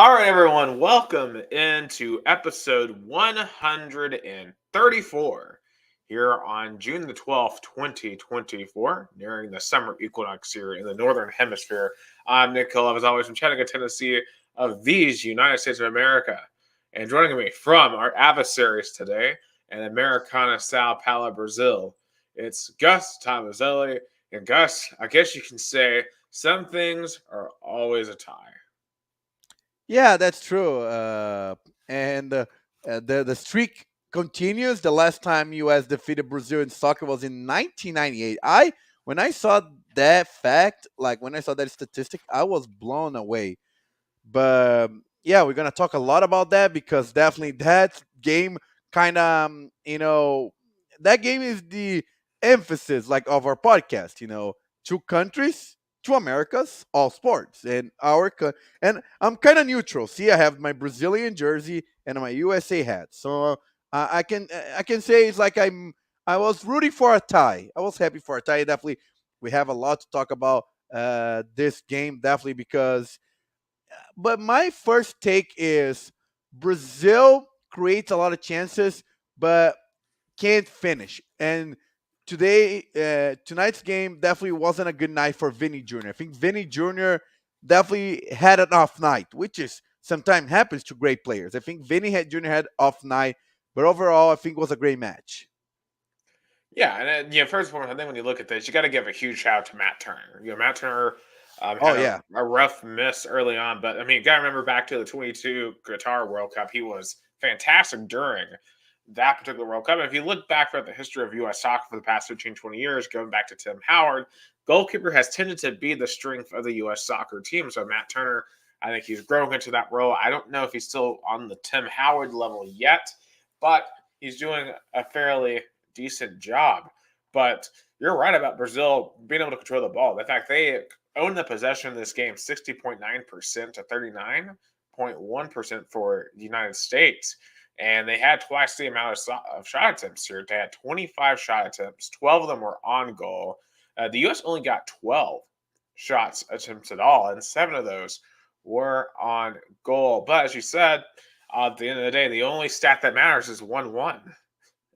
All right, everyone, welcome into episode 134 here on June the 12th, 2024, nearing the summer equinox here in the Northern Hemisphere. I'm Nick Killov, as always, from Chattanooga, Tennessee, of these United States of America. And joining me from our adversaries today, in Americana, Sao Paulo, Brazil, it's Gus Tomazeli. And Gus, I guess you can say some things are always a tie. Yeah, that's true. And the streak continues. The last time U.S. defeated Brazil in soccer was in 1998. When I saw that fact, like when I saw that statistic, I was blown away. But yeah, we're gonna talk a lot about that because definitely that game kind of that game is the emphasis like of our podcast. Two countries, two Americas, all sports, and I'm kind of neutral. See, I have my Brazilian jersey and my USA hat, so I can say it's like I was rooting for a tie. I was happy for a tie. Definitely, we have a lot to talk about this game. Definitely because but my first take is Brazil creates a lot of chances, but can't finish. And tonight's game definitely wasn't a good night for Vinny Jr. I think Vinny Jr. definitely had an off night, which is sometimes happens to great players. I think Jr. had off night, but overall, I think it was a great match. Yeah, and first and foremost, I think when you look at this, you got to give a huge shout out to Matt Turner. Matt Turner Oh had a, yeah, a rough miss early on, but I mean, you got to remember back to the 22 Qatar World Cup, he was fantastic during that particular World Cup. And if you look back throughout the history of U.S. soccer for the past 15, 20 years, going back to Tim Howard, goalkeeper has tended to be the strength of the U.S. soccer team. So Matt Turner, I think he's growing into that role. I don't know if he's still on the Tim Howard level yet, but he's doing a fairly decent job. But you're right about Brazil being able to control the ball. The fact they own the possession of this game 60.9% to 39.1% for the United States. And they had twice the amount of shot attempts here. They had 25 shot attempts, 12 of them were on goal. The U.S. only got 12 shots attempts at all, and 7 of those were on goal. But as you said, at the end of the day, the only stat that matters is 1-1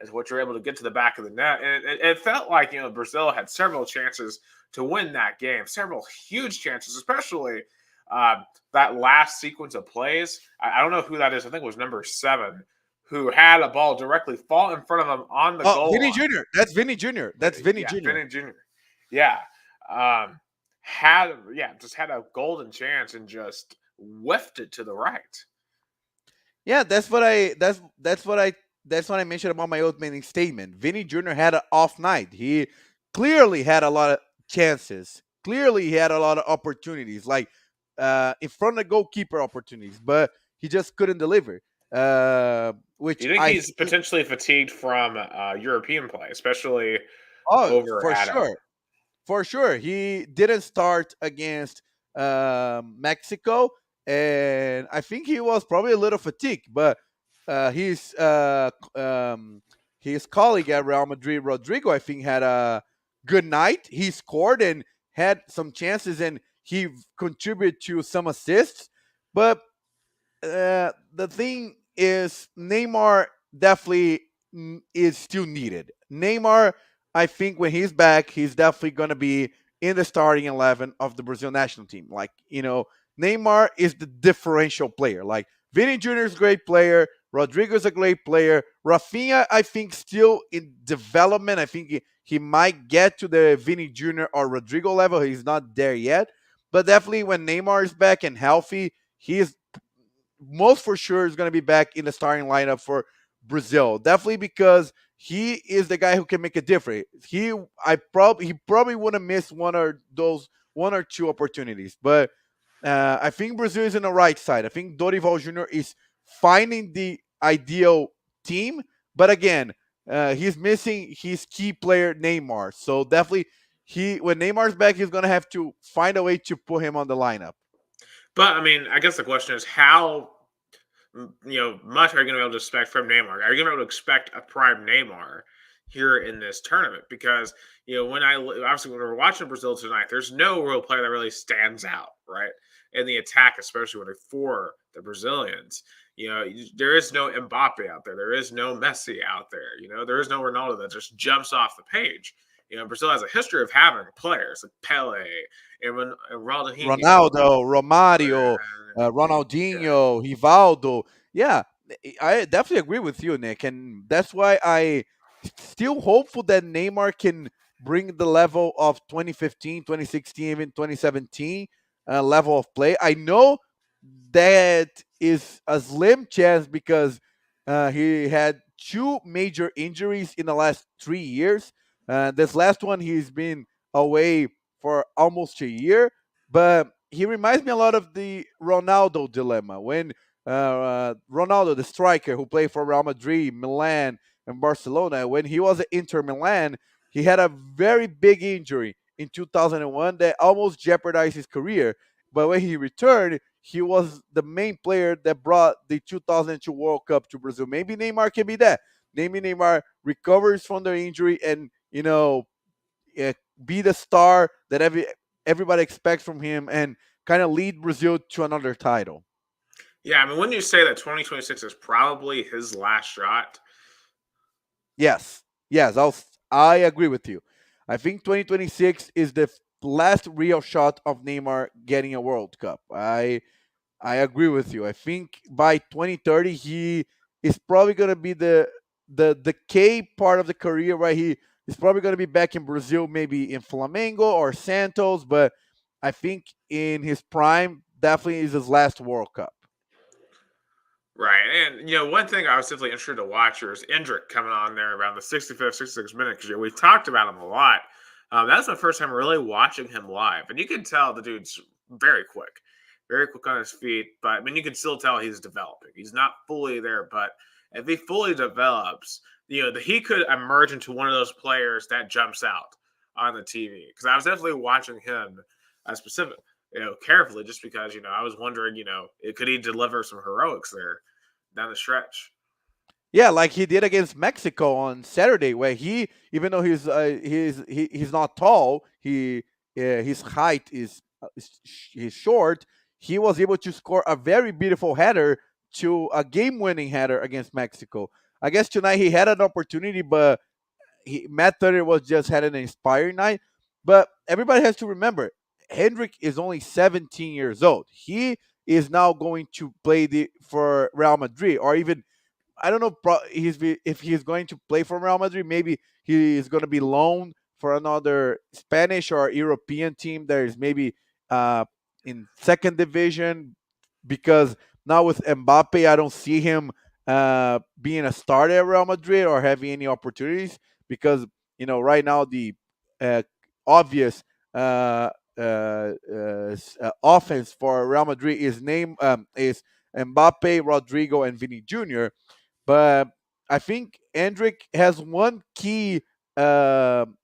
is what you're able to get to the back of the net. And it felt like, Brazil had several chances to win that game, several huge chances, especially that last sequence of plays. I don't know who that is. I think it was number 7 who had a ball directly fall in front of him on the oh goal Vinny line. Jr. That's Vinny Jr. That's Vinny Yeah, Jr. Vinny Jr. Yeah. Um, just had a golden chance and just whiffed it to the right. Yeah, that's what I mentioned about my opening statement. Vinny Jr. had an off night. He clearly had a lot of chances. Clearly, he had a lot of opportunities, like in front of the goalkeeper opportunities, but he just couldn't deliver. Do Which you think I he's think, potentially fatigued from European play, especially oh, over for at sure, for sure, he didn't start against Mexico, and I think he was probably a little fatigued. But uh, his uh, his colleague at Real Madrid, Rodrigo, I think had a good night. He scored and had some chances, and he contributed to some assists. But the thing is, Neymar definitely is still needed. Neymar, I think when he's back, he's definitely going to be in the starting 11 of the Brazil national team. Like, Neymar is the differential player. Like, Vini Jr. is a great player. Rodrigo's a great player. Rafinha, I think, still in development. I think he might get to the Vini Jr. or Rodrigo level. He's not there yet. But definitely when Neymar is back and healthy, he is most for sure is going to be back in the starting lineup for Brazil. Definitely because he is the guy who can make a difference. He probably wouldn't miss one or two opportunities, but I think Brazil is in the right side. I think Dorival Jr. is finding the ideal team, but again, he's missing his key player Neymar. So definitely, he when Neymar's back, he's gonna have to find a way to put him on the lineup. But I mean, I guess the question is how much are you going to be able to expect from Neymar? Are you going to be able to expect a prime Neymar here in this tournament? Because when I obviously when we're watching Brazil tonight, there's no real player that really stands out, right? in the attack, especially when they're for the Brazilians. There is no Mbappe out there. There is no Messi out there. There is no Ronaldo that just jumps off the page. Brazil has a history of having players like Pele and Ronaldinho. Ronaldo, Romario, Yeah, Ronaldinho, Rivaldo. Yeah, I definitely agree with you, Nick, and that's why I still hopeful that Neymar can bring the level of 2015, 2016, even 2017 level of play. I know that is a slim chance because he had two major injuries in the last 3 years. This last one, he's been away for almost a year, but he reminds me a lot of the Ronaldo dilemma when Ronaldo, the striker who played for Real Madrid, Milan, and Barcelona, when he was at Inter Milan, he had a very big injury in 2001 that almost jeopardized his career. But when he returned, he was the main player that brought the 2002 World Cup to Brazil. Maybe Neymar can be that. Maybe Neymar recovers from the injury and uh, be the star that everybody expects from him and kind of lead Brazil to another title. yeah. I mean, when you say that 2026 is probably his last shot, Yes, yes, I agree with you. I think 2026 is the last real shot of Neymar getting a World Cup. I agree with you. I think by 2030 he is probably going to be the K part of the career, right? He is probably going to be back in Brazil, maybe in Flamengo or Santos, but I think in his prime definitely is his last World Cup. right? And one thing I was definitely interested to watch is Endrick coming on there around the 65th, 66th minute because we've talked about him a lot. That's my first time really watching him live, and you can tell the dude's very quick on his feet. But I mean, you can still tell he's developing. He's not fully there, but if he fully develops, he could emerge into one of those players that jumps out on the TV. Because I was definitely watching him specific, carefully, just because I was wondering, could he deliver some heroics there down the stretch? Yeah, like he did against Mexico on Saturday, where even though he's not tall, his height he's short. He was able to score a very beautiful header to a game-winning header against Mexico. I guess tonight he had an opportunity, but Matt Thunder was just had an inspiring night. But everybody has to remember, Hendrick is only 17 years old. He is now going to play for Real Madrid, or even I don't know if he's going to play for Real Madrid. Maybe he is going to be loaned for another Spanish or European team that is maybe uh, in second division. Because now with Mbappe, I don't see him being a starter at Real Madrid or having any opportunities. Because right now the uh, obvious offense for Real Madrid is Mbappe, Rodrigo, and Vini Jr. But I think Endrick has one key thing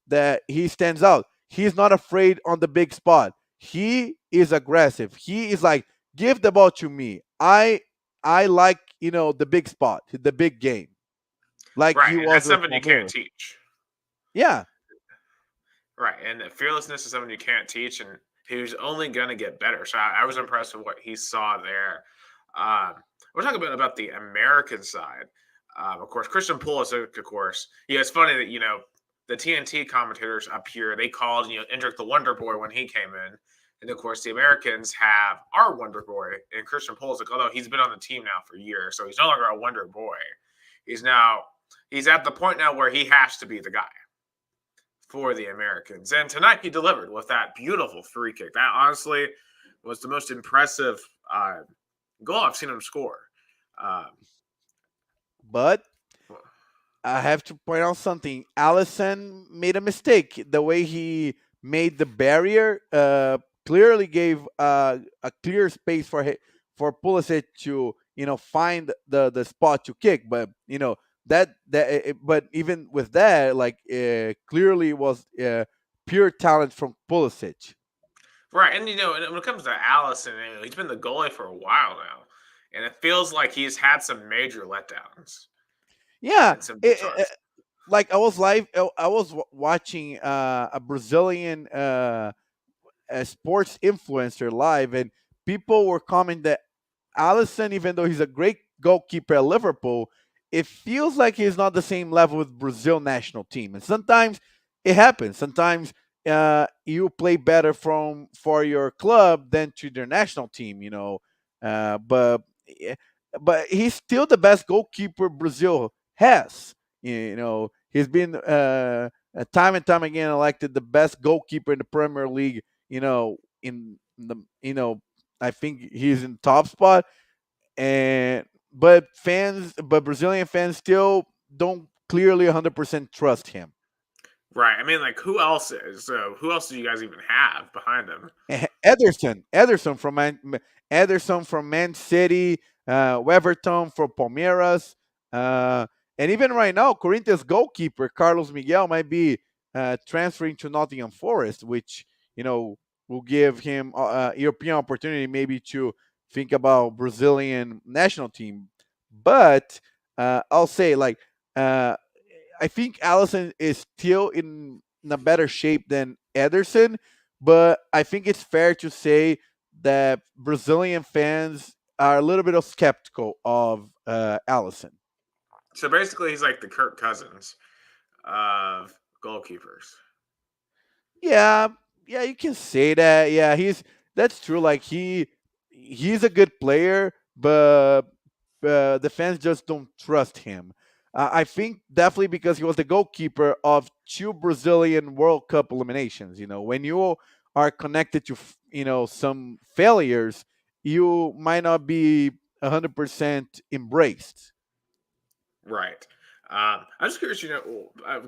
that he stands out. He's not afraid on the big spot. He is aggressive. He is like, give the ball to me. I like the big spot, the big game, like Right, he and was that's with something you can't Palmeiras. teach. Yeah, Right, and the fearlessness is something you can't teach, and he was only going to get better. So I was impressed with what he saw there. We're talking about the American side. Of course, Christian Pulisic. Of course, it's funny that the TNT commentators up here they called Endrick the Wonder Boy when he came in, and of course the Americans have our Wonder Boy and Christian Pulisic. Although he's been on the team now for years, so he's no longer a Wonder Boy. He's at the point now where he has to be the guy for the Americans. And tonight he delivered with that beautiful free kick. That honestly was the most impressive goal I've seen him score. Um, but I have to point out something. Allison made a mistake. The way he made the barrier clearly gave a clear space for Pulisic to find the spot to kick. But but even with that, like clearly was pure talent from Pulisic. right, and and when it comes to Allison, he's been the goalie for a while now, and it feels like he's had some major letdowns Yeah, and some betrayals. like I was watching a Brazilian. a sports influencer live, and people were commenting that Allison, even though he's a great goalkeeper at Liverpool, it feels like he's not the same level with Brazil national team. And sometimes it happens. Sometimes you play better from for your club than to their national team. Uh, but eh, but he's still the best goalkeeper Brazil has. He's been time and time again elected the best goalkeeper in the Premier League. In the I think he's in top spot, and but Brazilian fans still don't clearly 100% trust him. Right. I mean, like, who else is? Who else do you guys even have behind him? Ederson from Man City, Weverton from Palmeiras, uh, and even right now, Corinthians goalkeeper Carlos Miguel might be transferring to Nottingham Forest, which you know will give him European opportunity maybe to think about Brazilian national team. But I'll say uh, I think Allison is still in a better shape than Ederson, but I think it's fair to say that Brazilian fans are a little bit of skeptical of Allison. So basically, he's like the Kirk Cousins of goalkeepers. Yeah, yeah, you can say that. Yeah, that's true. Like he's a good player, but the fans just don't trust him. I think definitely because he was the goalkeeper of two Brazilian World Cup eliminations. When you are connected to some failures, you might not be 100% embraced. Right. I'm just curious,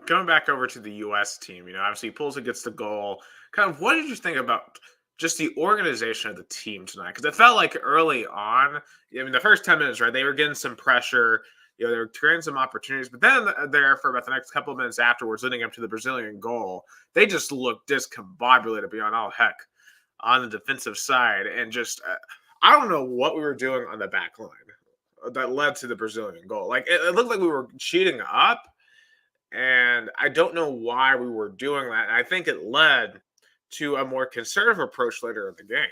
going back over to the U.S. team, obviously Pulisic gets the goal. Kind of, what did you think about just the organization of the team tonight? Because it felt like early on, I mean, the first 10 minutes, right, they were getting some pressure. They were creating some opportunities, but then there for about the next couple of minutes afterwards, leading up to the Brazilian goal, they just looked discombobulated beyond all heck on the defensive side, and just I don't know what we were doing on the back line that led to the Brazilian goal. Like it looked like we were cheating up, and I don't know why we were doing that. And I think it led to a more conservative approach later in the game.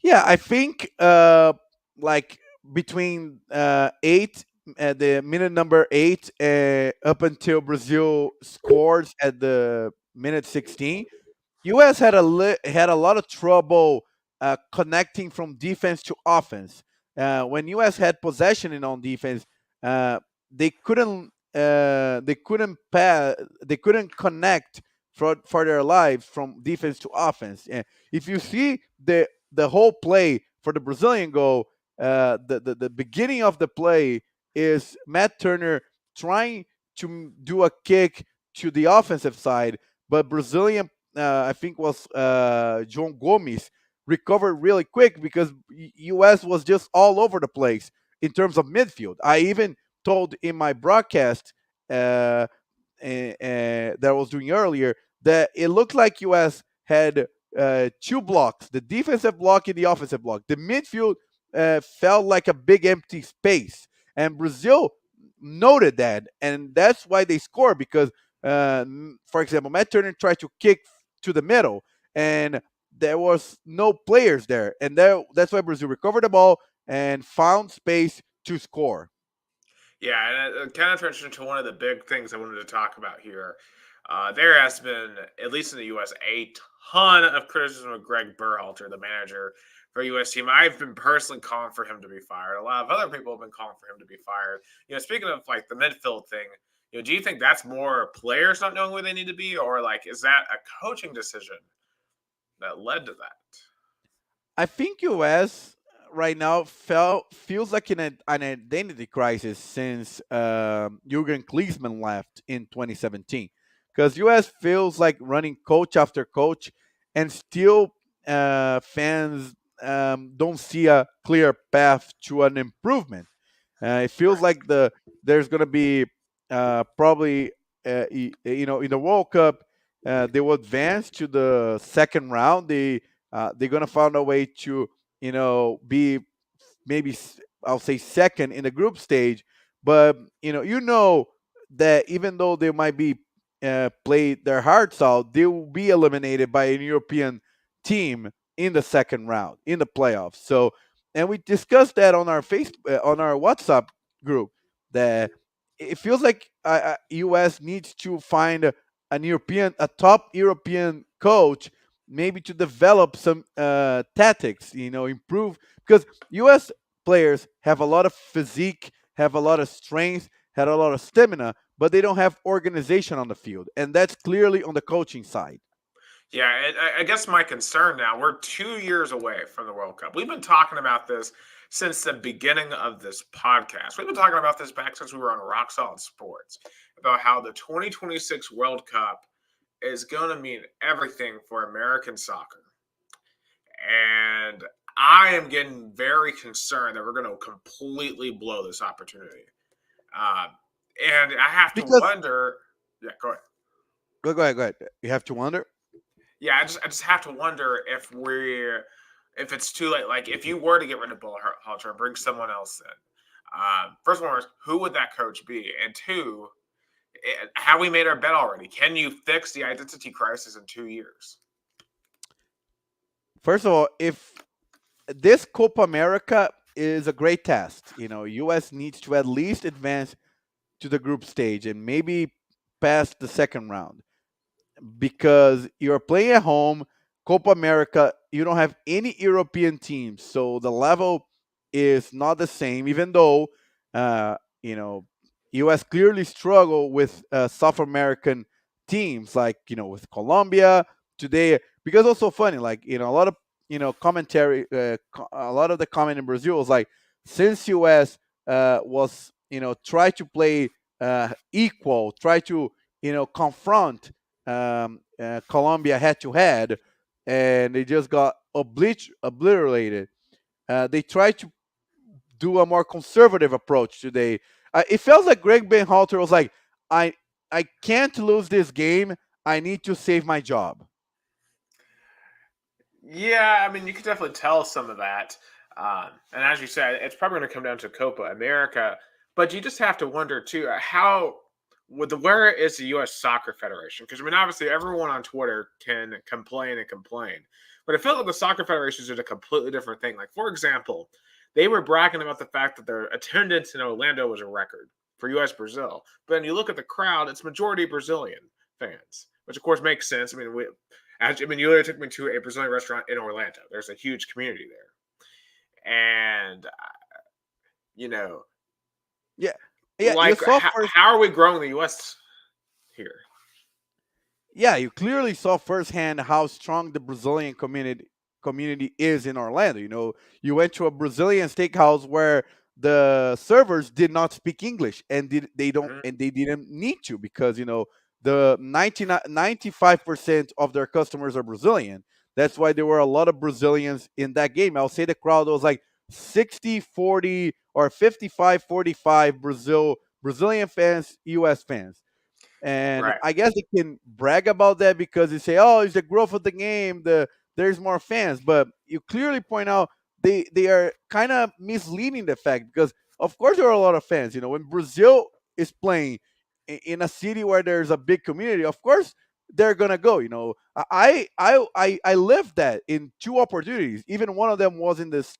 Yeah, I think like between the minute number 8 up until Brazil scores at the minute 16, U.S. had a lot of trouble connecting from defense to offense. When U.S. had possession in on defense, uh, they couldn't connect for their lives from defense to offense. And if you see the whole play for the Brazilian goal, the beginning of the play is Matt Turner trying to do a kick to the offensive side, but Brazilian I think was John Gomes recovered really quick because US was just all over the place in terms of midfield. I even told in my broadcast that I was doing earlier that it looked like US had two blocks, the defensive block and the offensive block. The midfield felt like a big empty space, and Brazil noted that, and that's why they scored because, for example, Matt Turner tried to kick to the middle, and there was no players there, and that's why Brazil recovered the ball and found space to score. Yeah, and it kind of turns into one of the big things I wanted to talk about here. There has been, at least in the U.S., a ton of criticism of Greg Berhalter, the manager for U.S. team. I've been personally calling for him to be fired. A lot of other people have been calling for him to be fired. Speaking of like the midfield thing, do you think that's more players not knowing where they need to be, or like is that a coaching decision that led to that? I think US right now feels like an identity crisis since Jurgen Klinsmann left in 2017, because US feels like running coach after coach, and still fans don't see a clear path to an improvement. It feels Right. like there's going to be probably in the World Cup they will advance to the second round. They're going to find a way to be maybe I'll say second in the group stage, but that even though they might be play their hearts out, they will be eliminated by a European team in the second round in the playoffs. So, and we discussed that on our on our WhatsApp group that it feels like US needs to find a top European coach, maybe to develop some tactics, improve, because US players have a lot of physique, have a lot of strength, had a lot of stamina, but they don't have organization on the field, and that's clearly on the coaching side. Yeah, I guess my concern now, we're 2 years away from the World Cup. We've been talking about this since the beginning of this podcast. We've been talking about this back since we were on Rock Solid Sports about how the 2026 World Cup is going to mean everything for American soccer. And I am getting very concerned that we're going to completely blow this opportunity. Uh, and I have to Because wonder. Yeah, go ahead. go ahead. You have to wonder. Yeah, I just have to wonder if it's too late. Like if you were to get rid of Bull Halter and bring someone else in, first one was who would that coach be, and two, have we made our bet already? Can you fix the identity crisis in 2 years? First of all, if this Copa America is a great test, US needs to at least advance to the group stage and maybe past the second round, because you're playing at home. Copa America, you don't have any European teams, so the level is not the same. Even though, uh, you know, U.S. clearly struggle with South American teams, like with Colombia today. Because also funny, like a lot of commentary, a lot of the comment in Brazil was like, since U.S. Was try to play equal, try to confront Colombia head to head, and they just got obliterated. They tried to do a more conservative approach today. It felt like Greg Benhalter was like, I I can't lose this game. I need to save my job. Yeah, I mean, you could definitely tell some of that. And as you said, it's probably going to come down to Copa America. But you just have to wonder too, how where is the U.S. Soccer Federation? Because I mean, obviously, everyone on Twitter can complain and complain, but it feels like the Soccer Federation is a completely different thing. Like, for example, they were bragging about the fact that their attendance in Orlando was a record for U.S. Brazil. But then you look at the crowd; it's majority Brazilian fans, which of course makes sense. I mean, you literally took me to a Brazilian restaurant in Orlando. There's a huge community there, and you know, Yeah, yeah. You like saw first. how are we growing the U.S. here? Yeah, you clearly saw firsthand how strong the Brazilian community is in Orlando. You went to a Brazilian steakhouse where the servers did not speak English, and Mhm. they didn't need to, because the 95% of their customers are Brazilian. That's why there were a lot of Brazilians in that game. I'll say the crowd was like 60-40 or 55-45 Brazilian fans, US fans. And Right. I guess they can brag about that because they say, "Oh, it's the growth of the game. There's more fans." But you clearly point out they are kind of misleading the fact, because of course there are a lot of fans. When Brazil is playing in a city where there's a big community, of course they're gonna go. I lived that in two opportunities. Even one of them was in this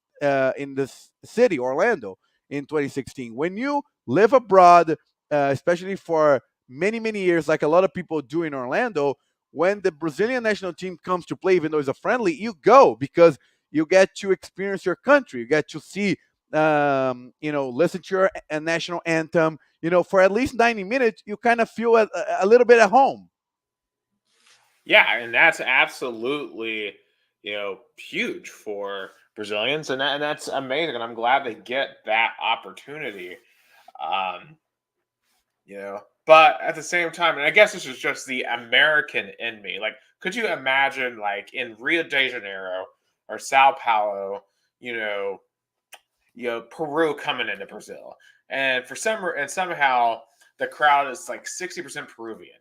city, Orlando, in 2016. When you live abroad, especially for many years, like a lot of people do in Orlando, when the Brazilian national team comes to play, even though it's a friendly, you go, because you get to experience your country. You get to see, listen to your national anthem. For at least 90 minutes, you kind of feel a little bit at home. Yeah, and that's absolutely huge for Brazilians, and that's amazing, and I'm glad they get that opportunity. Um, but at the same time, and I guess this is just the American in me. Like, could you imagine, like in Rio de Janeiro or Sao Paulo, you know, Peru coming into Brazil, and somehow the crowd is like 60% Peruvian.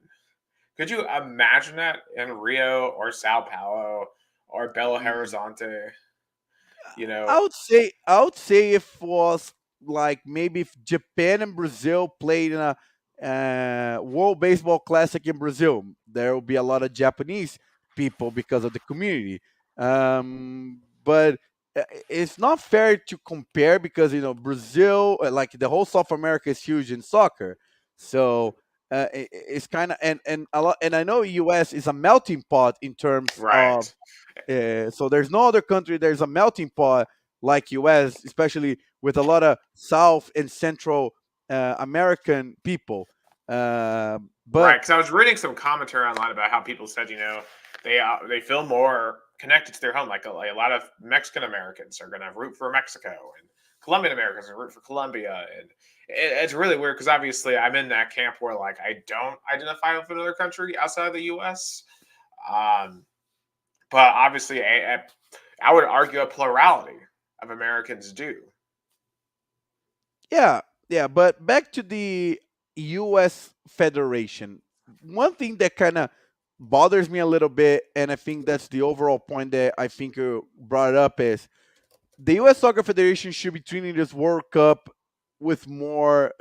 Could you imagine that in Rio or Sao Paulo or Belo Mm. Horizonte? You know, I would say if was like maybe if Japan and Brazil played World Baseball Classic in Brazil. There will be a lot of Japanese people because of the community. But it's not fair to compare because Brazil, like the whole South America, is huge in soccer. So it's kind of and a lot. And I know U.S. is a melting pot in terms of Right. so there's no other country. There's a melting pot like U.S., especially with a lot of South and Central American people. Right, But because I was reading some commentary online about how people said, they feel more connected to their home. Like a lot of Mexican Americans are going to root for Mexico, and Colombian Americans are root for Colombia, and it's really weird because obviously I'm in that camp where like I don't identify with another country outside of the U.S. Um, but obviously, I would argue a plurality of Americans do. yeah, yeah. But back to the U.S. Federation. One thing that kind of bothers me a little bit, and I think that's the overall point that I think you brought up is the U.S. Soccer Federation should be treating this World Cup with more,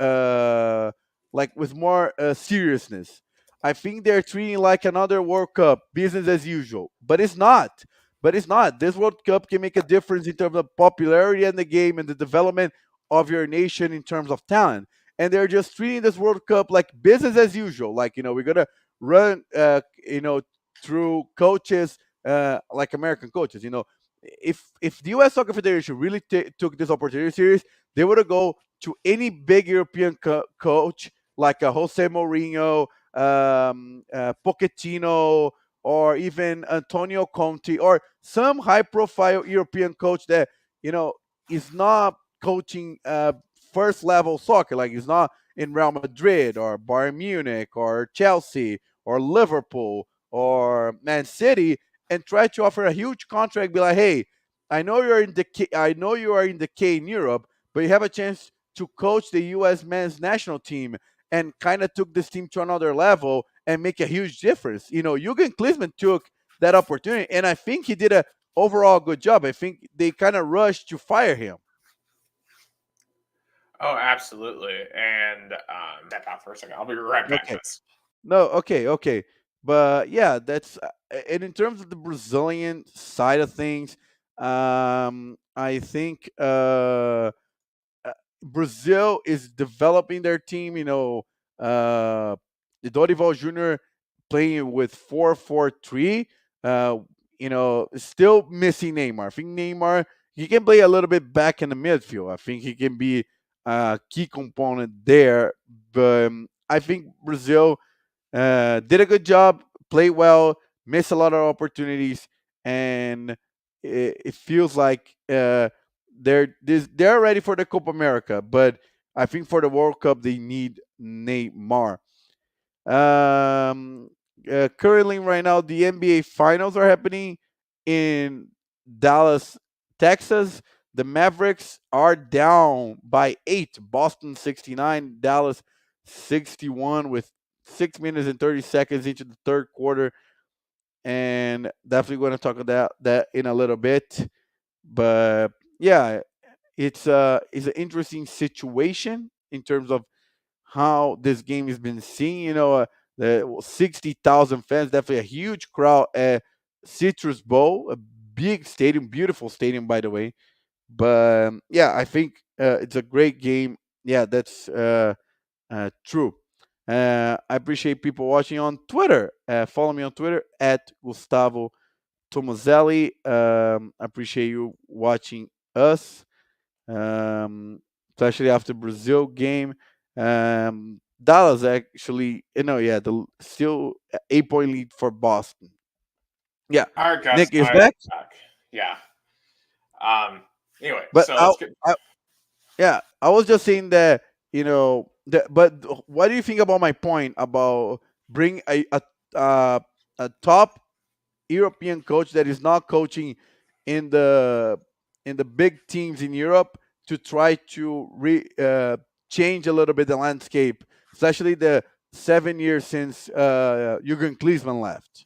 with more seriousness. I think they're treating it like another World Cup, business as usual, but it's not. But it's not. This World Cup can make a difference in terms of popularity in the game and the development of your nation in terms of talent. And they're just treating this World Cup like business as usual. Like we're gonna run, through coaches, like American coaches. If the U.S. Soccer Federation really took this opportunity serious, they would have go to any big European coach like a Jose Mourinho, Pochettino, or even Antonio Conte, or some high-profile European coach that you know is not coaching first level soccer, like he's not in Real Madrid or Bayern Munich or Chelsea or Liverpool or Man City, and try to offer a huge contract. Be like, hey, I know you are in decay in Europe, but you have a chance to coach the U.S. men's national team and kind of took this team to another level and make a huge difference. Jurgen Klinsmann took that opportunity, and I think he did a overall good job. I think they kind of rushed to fire him. Oh, absolutely. And step out for a second. I'll be right back, Okay. guys. No, okay, okay. But yeah, and in terms of the Brazilian side of things, I think Brazil is developing their team. Uh, Dorival Jr. playing with 4-4-3. Still missing Neymar. I think Neymar he can play a little bit back in the midfield. I think he can be a key component there. But I think Brazil did a good job, played well, missed a lot of opportunities, and it feels like they're ready for the Copa America. But I think for the World Cup they need Neymar. Um, Currently, right now, the NBA Finals are happening in Dallas, Texas. The Mavericks are down by 8. Boston 69, Dallas 61 with 6 minutes and 30 seconds into the third quarter. And definitely going to talk about that in a little bit. But yeah, it's an interesting situation in terms of how this game has been seen. The 60,000 fans, definitely a huge crowd at Citrus Bowl, a big stadium, beautiful stadium, by the way. But yeah, I think it's a great game. Yeah, that's true. I appreciate people watching on Twitter. Follow me on Twitter at Gustavo Tomazeli. I appreciate you watching us, especially after Brazil game. Dallas actually, yeah, the still 8 point lead for Boston. Yeah, All right, guys. Nick is I'm back, back. Yeah. Um. Anyway, but so let's get. yeah, I was just saying that but what do you think about my point about bring a top European coach that is not coaching in the big teams in Europe to try to change a little bit the landscape, especially the 7 years since Jurgen Klinsmann left.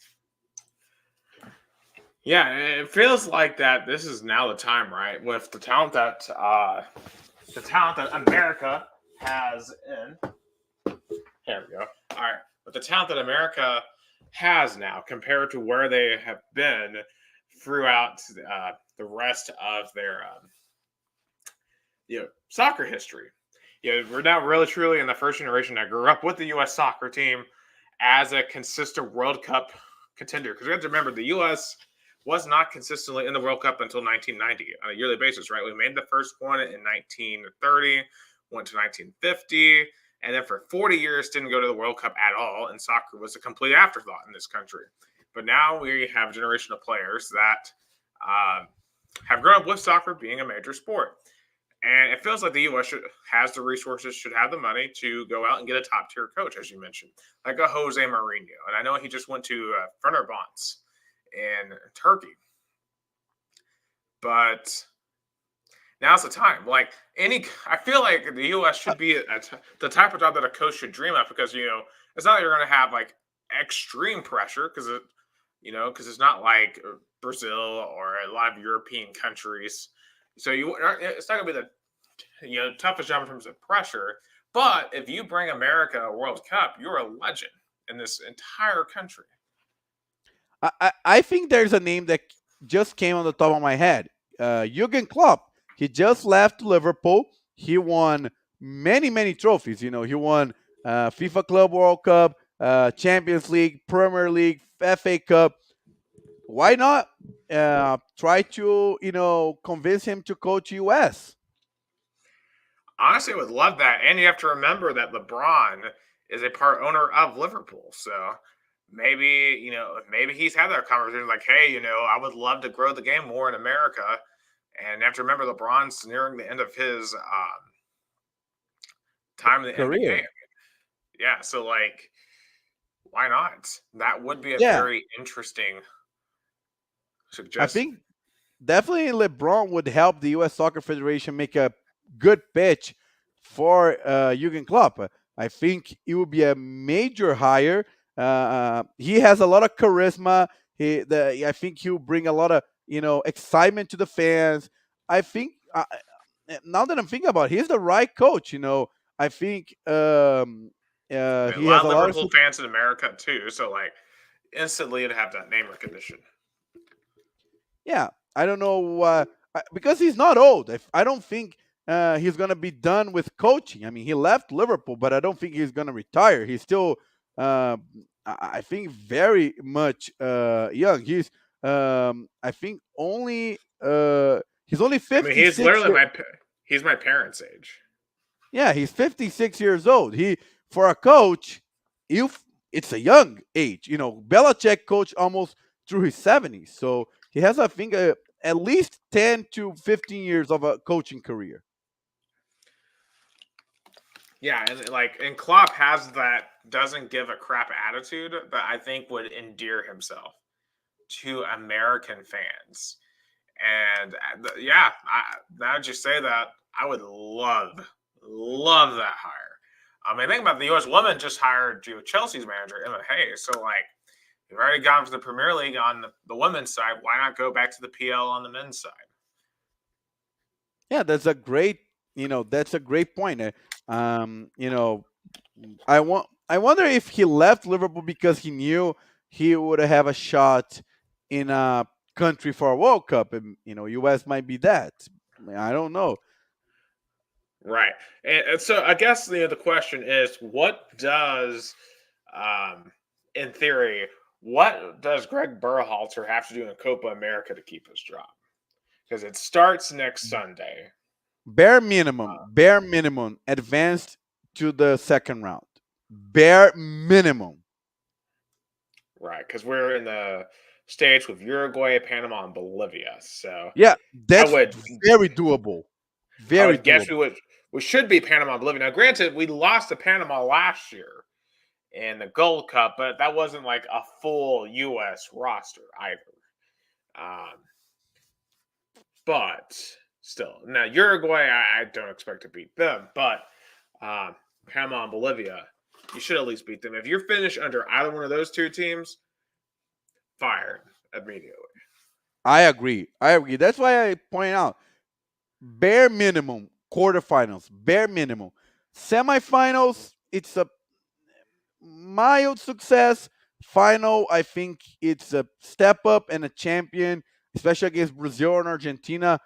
Yeah, it feels like that. This is now the time, right? With the talent that America has in There we go. All right. But the talent that America has now compared to where they have been throughout the rest of their soccer history. We're now really truly in the first generation that grew up with the U.S. soccer team as a consistent World Cup contender. Because we have to remember the U.S. was not consistently in the World Cup until 1990 on a yearly basis, right? We made the first one in 1930, went to 1950, and then for 40 years didn't go to the World Cup at all, and soccer was a complete afterthought in this country. But now we have a generation of players that have grown up with soccer being a major sport. And it feels like the U.S. has the resources, should have the money to go out and get a top tier coach, as you mentioned, like a Jose Mourinho. And I know he just went to Fenerbahce in Turkey, but now's the time. Like I feel like the U.S. should be the type of job that a coach should dream of, because it's not like you're going to have like extreme pressure, because it's not like Brazil or a lot of European countries. So it's not going to be the toughest job in terms of pressure. But if you bring America a World Cup, you're a legend in this entire country. I think there's a name that just came on the top of my head. Jurgen Klopp. He just left Liverpool. He won many trophies. He won FIFA Club World Cup, Champions League, Premier League, FA Cup. Why not try to convince him to coach US? Honestly, I would love that. And you have to remember that LeBron is a part owner of Liverpool. So maybe he's had that conversation like, hey, I would love to grow the game more in America. And you have to remember LeBron's nearing the end of his time in the NBA. Career. Yeah, so like, why not? That would be a Yeah, very interesting I suggestion. think definitely LeBron would help the U.S. Soccer Federation make a good pitch for Jurgen Klopp. I think it would be a major hire. He has a lot of charisma. I think he'll bring a lot of excitement to the fans. I think now that I'm thinking about it, he's the right coach. I think I mean, a he lot has of a lot of Liverpool fans in America too, so like instantly to have that name recognition. yeah. I don't know because he's not old. I don't think he's gonna be done with coaching. I mean, he left Liverpool, but I don't think he's gonna retire. He's still, uh, I think, very much young. I think he's only I mean, he's 56 literally years. he's my parents' age. Yeah, he's 56 years old. He For a coach, if it's a young age. Belichick coached almost through his 70s, so he has, I think, at least 10 to 15 years of a coaching career. Yeah, and Klopp has that doesn't give a crap attitude that I think would endear himself to American fans. And yeah, now that you say that, I would love that hire. I mean, think about the U.S. women just hired Chelsea's manager, Emma Hayes. So, like, you've already gone for the Premier League on the women's side. Why not go back to the PL on the men's side? Yeah, that's a great point. Um, you know, I wonder if he left Liverpool because he knew he would have a shot in a country for a World Cup, and US might be that. I don't know. Right. And so I guess the question is, what does, um, in theory, what does Greg Berhalter have to do in Copa America to keep his job? Because it starts next Sunday. Bare minimum, advanced to the second round. Bare minimum. Right. Because we're in the stage with Uruguay, Panama, and Bolivia. So Yeah, I that's would very doable. I Very would guess doable. we should be Panama and Bolivia. Now, granted, we lost to Panama last year in the Gold Cup, but that wasn't like a full U.S. roster either. Um, but still, now Uruguay, I don't expect to beat them, but Panama and Bolivia, you should at least beat them. If you're finished under either one of those two teams, fired immediately. I agree. I agree. That's why I point out bare minimum quarterfinals, bare minimum. Semifinals, it's a mild success. Final, I think it's a step up and a champion, especially against Brazil and Argentina.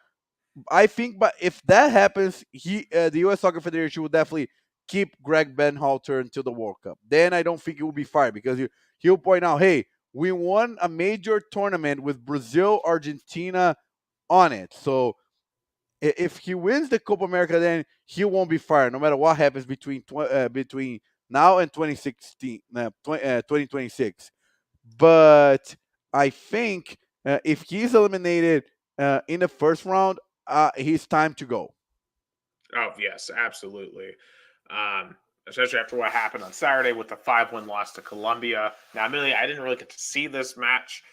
I think, but if that happens, the U.S. Soccer Federation will definitely keep Greg Benhalter until the World Cup. Then I don't think he will be fired because he'll point out, hey, we won a major tournament with Brazil, Argentina on it. So if he wins the Copa America, then he won't be fired, no matter what happens between now and 2016, 2026. But I think if he's eliminated in the first round, he's time to go. Oh yes, absolutely. Um, Especially after what happened on Saturday with the 5-1 loss to Colombia. Now, admittedly, I didn't really get to see this match,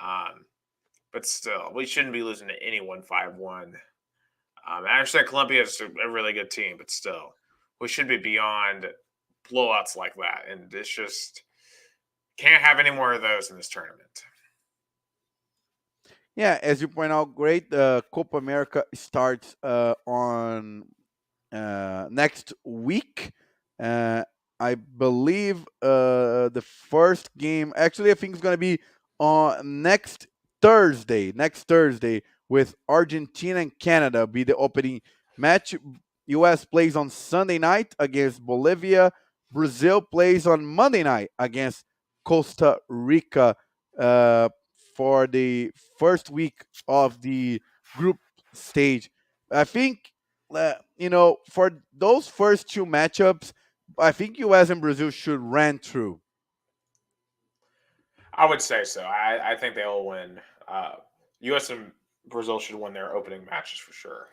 um, but still, we shouldn't be losing to anyone 5-1. I understand Colombia is a really good team, but still, we should be beyond blowouts like that, and it's just can't have any more of those in this tournament. Yeah, as you point out, great. Copa America starts on next week. Uh, I believe the first game, actually, I think it's going to be on next Thursday. Next Thursday with Argentina and Canada be the opening match. U.S. plays on Sunday night against Bolivia. Brazil plays on Monday night against Costa Rica uh, for the first week of the group stage. I think for those first two matchups, I think U.S. and Brazil should run through. I would say so. I think they'll win. U.S. and Brazil should win their opening matches for sure.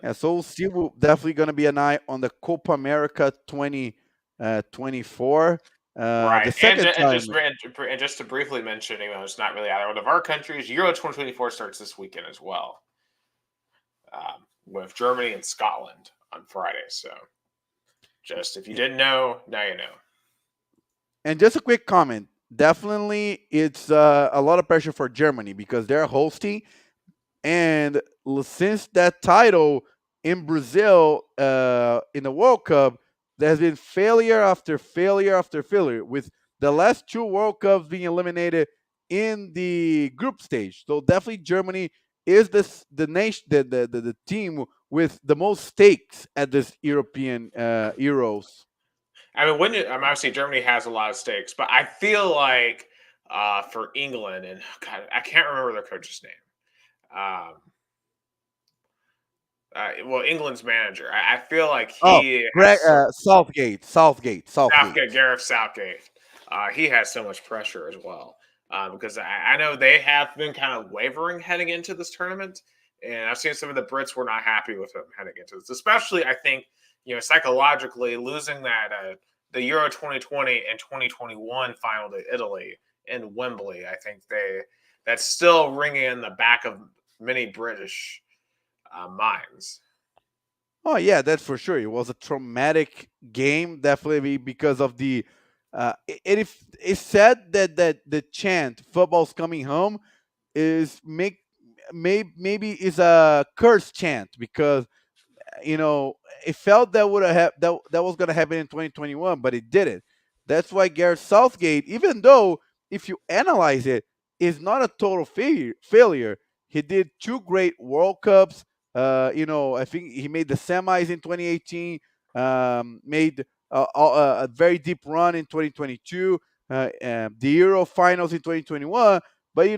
Yeah, so still definitely going to be an eye on the Copa America 2024. Right, The second time. and just to briefly mention, even though it's not really either one of our countries, Euro 2024 starts this weekend as well, with Germany and Scotland on Friday. So, just if you didn't know, now you know. And just a quick comment. Definitely, it's a lot of pressure for Germany because they're hosting. And since that title in Brazil in the World Cup, there has been failure after failure after failure, with the last two World Cups being eliminated in the group stage. So definitely Germany is the nation, the team with the most stakes at this European Euros. I mean, obviously Germany has a lot of stakes, but I feel like for England and God, I can't remember their coach's name. Um, well, England's manager. I feel like Oh, he Greg has so Southgate. Southgate, Gareth Southgate. He has so much pressure as well because I know they have been kind of wavering heading into this tournament, and I've seen some of the Brits were not happy with him heading into this. Especially, I think psychologically losing that the Euro 2020 and 2021 final to Italy in Wembley. I think that's still ringing in the back of many British minds. Oh yeah, that's for sure. It was a traumatic game, definitely because of the. If it's said that the chant "football's coming home" is maybe is a curse chant because it felt that would have that was going to happen in 2021, but it didn't. That's why Gareth Southgate, even though if you analyze it, is not a total failure. He did two great World Cups. I think he made the semis in 2018. Made a very deep run in 2022. The Euro finals in 2021. But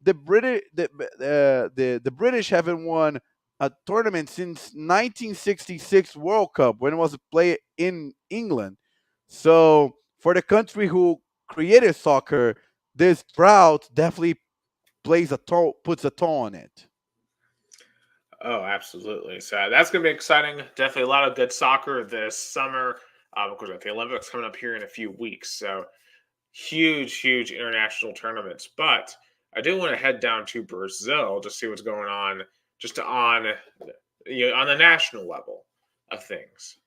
the British haven't won a tournament since 1966 World Cup when it was played in England. So for the country who created soccer, this drought definitely puts a toll on it. Oh, absolutely. So that's going to be exciting. Definitely a lot of good soccer this summer. Of course, the Olympics coming up here in a few weeks. So huge, huge international tournaments. But I do want to head down to Brazil to see what's going on, just on on the national level of things.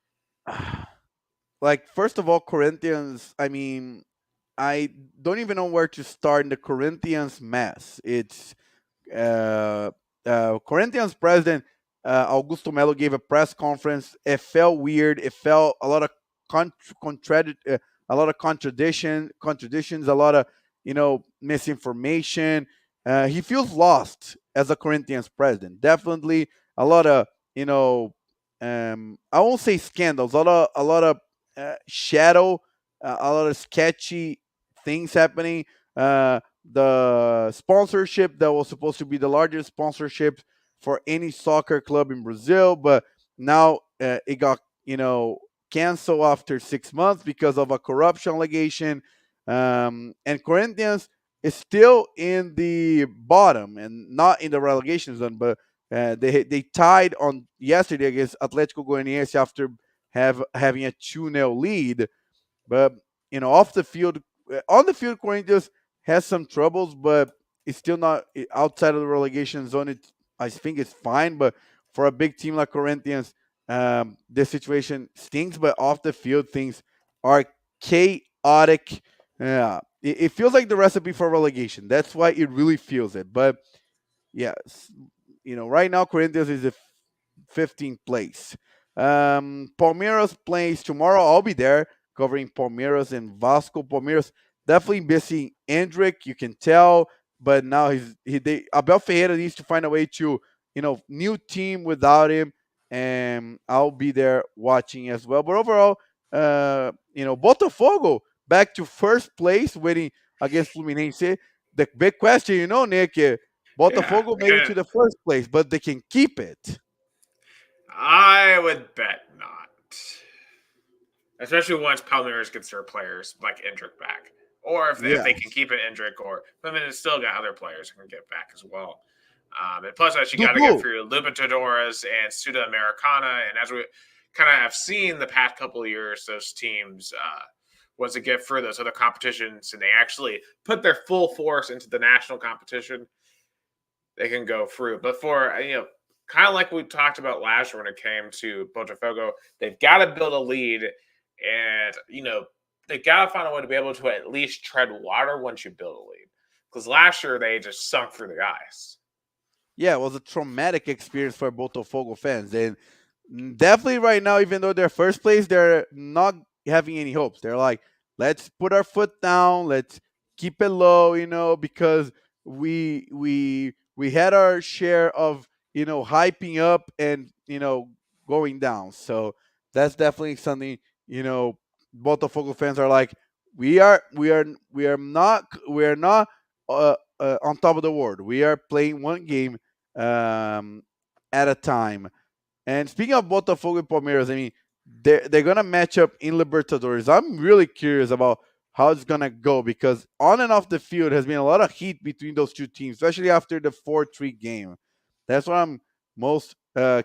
Like first of all, Corinthians. I mean, I don't even know where to start in the Corinthians mess. It's uh, Corinthians president Augusto Melo gave a press conference. It felt weird. It felt a lot of a lot of contradictions, a lot of misinformation. He feels lost as a Corinthians president. Definitely a lot of you know I won't say scandals, a lot of shadow, a lot of sketchy things happening. The sponsorship that was supposed to be the largest sponsorship for any soccer club in Brazil, but now it got canceled after 6 months because of a corruption allegation. And Corinthians is still in the bottom and not in the relegation zone, but they tied on yesterday against Atlético Goianiense after having a 2-0 lead. But off the field, on the field, Corinthians has some troubles, but it's still not outside of the relegation zone. I think it's fine, but for a big team like Corinthians, this situation stinks. But off the field, things are chaotic. Yeah, it feels like the recipe for relegation. That's why it really feels it. But yes, right now Corinthians is the 15th place. Palmeiras plays tomorrow. I'll be there covering Palmeiras and Vasco. Palmeiras definitely missing Endrick, you can tell, but now Abel Ferreira needs to find a way to, new team without him, and I'll be there watching as well. But overall, Botafogo back to first place, winning against Fluminense. The big question, Nick, Yeah, Botafogo made it to the first place, but they can keep it. I would bet not. Especially once Palmeiras gets their players like Endrick back. Or if Yeah. they can keep it Endrick, or I mean, it's still got other players who can get back as well. And plus, that you got to get Dudu. through Libertadores and Sudamericana. And as we kind of have seen the past couple of years, those teams, once they get through those other competitions and they actually put their full force into the national competition, they can go through. But for, kind of like we talked about last year when it came to Botafogo, they've got to build a lead, and they got to find a way to be able to at least tread water once you build a lead. Because last year they just sunk through the ice. Yeah, it was a traumatic experience for Botafogo fans. And definitely right now, even though they're first place, they're not having any hopes. They're like, let's put our foot down, let's keep it low, because we had our share of hyping up and going down. So that's definitely something Botafogo fans are like, we are not on top of the world. We are playing one game um, at a time. And speaking of Botafogo and Palmeiras, I mean, they're gonna match up in Libertadores. I'm really curious about how it's gonna go because on and off the field has been a lot of heat between those two teams, especially after the 4-3 game. That's what I'm most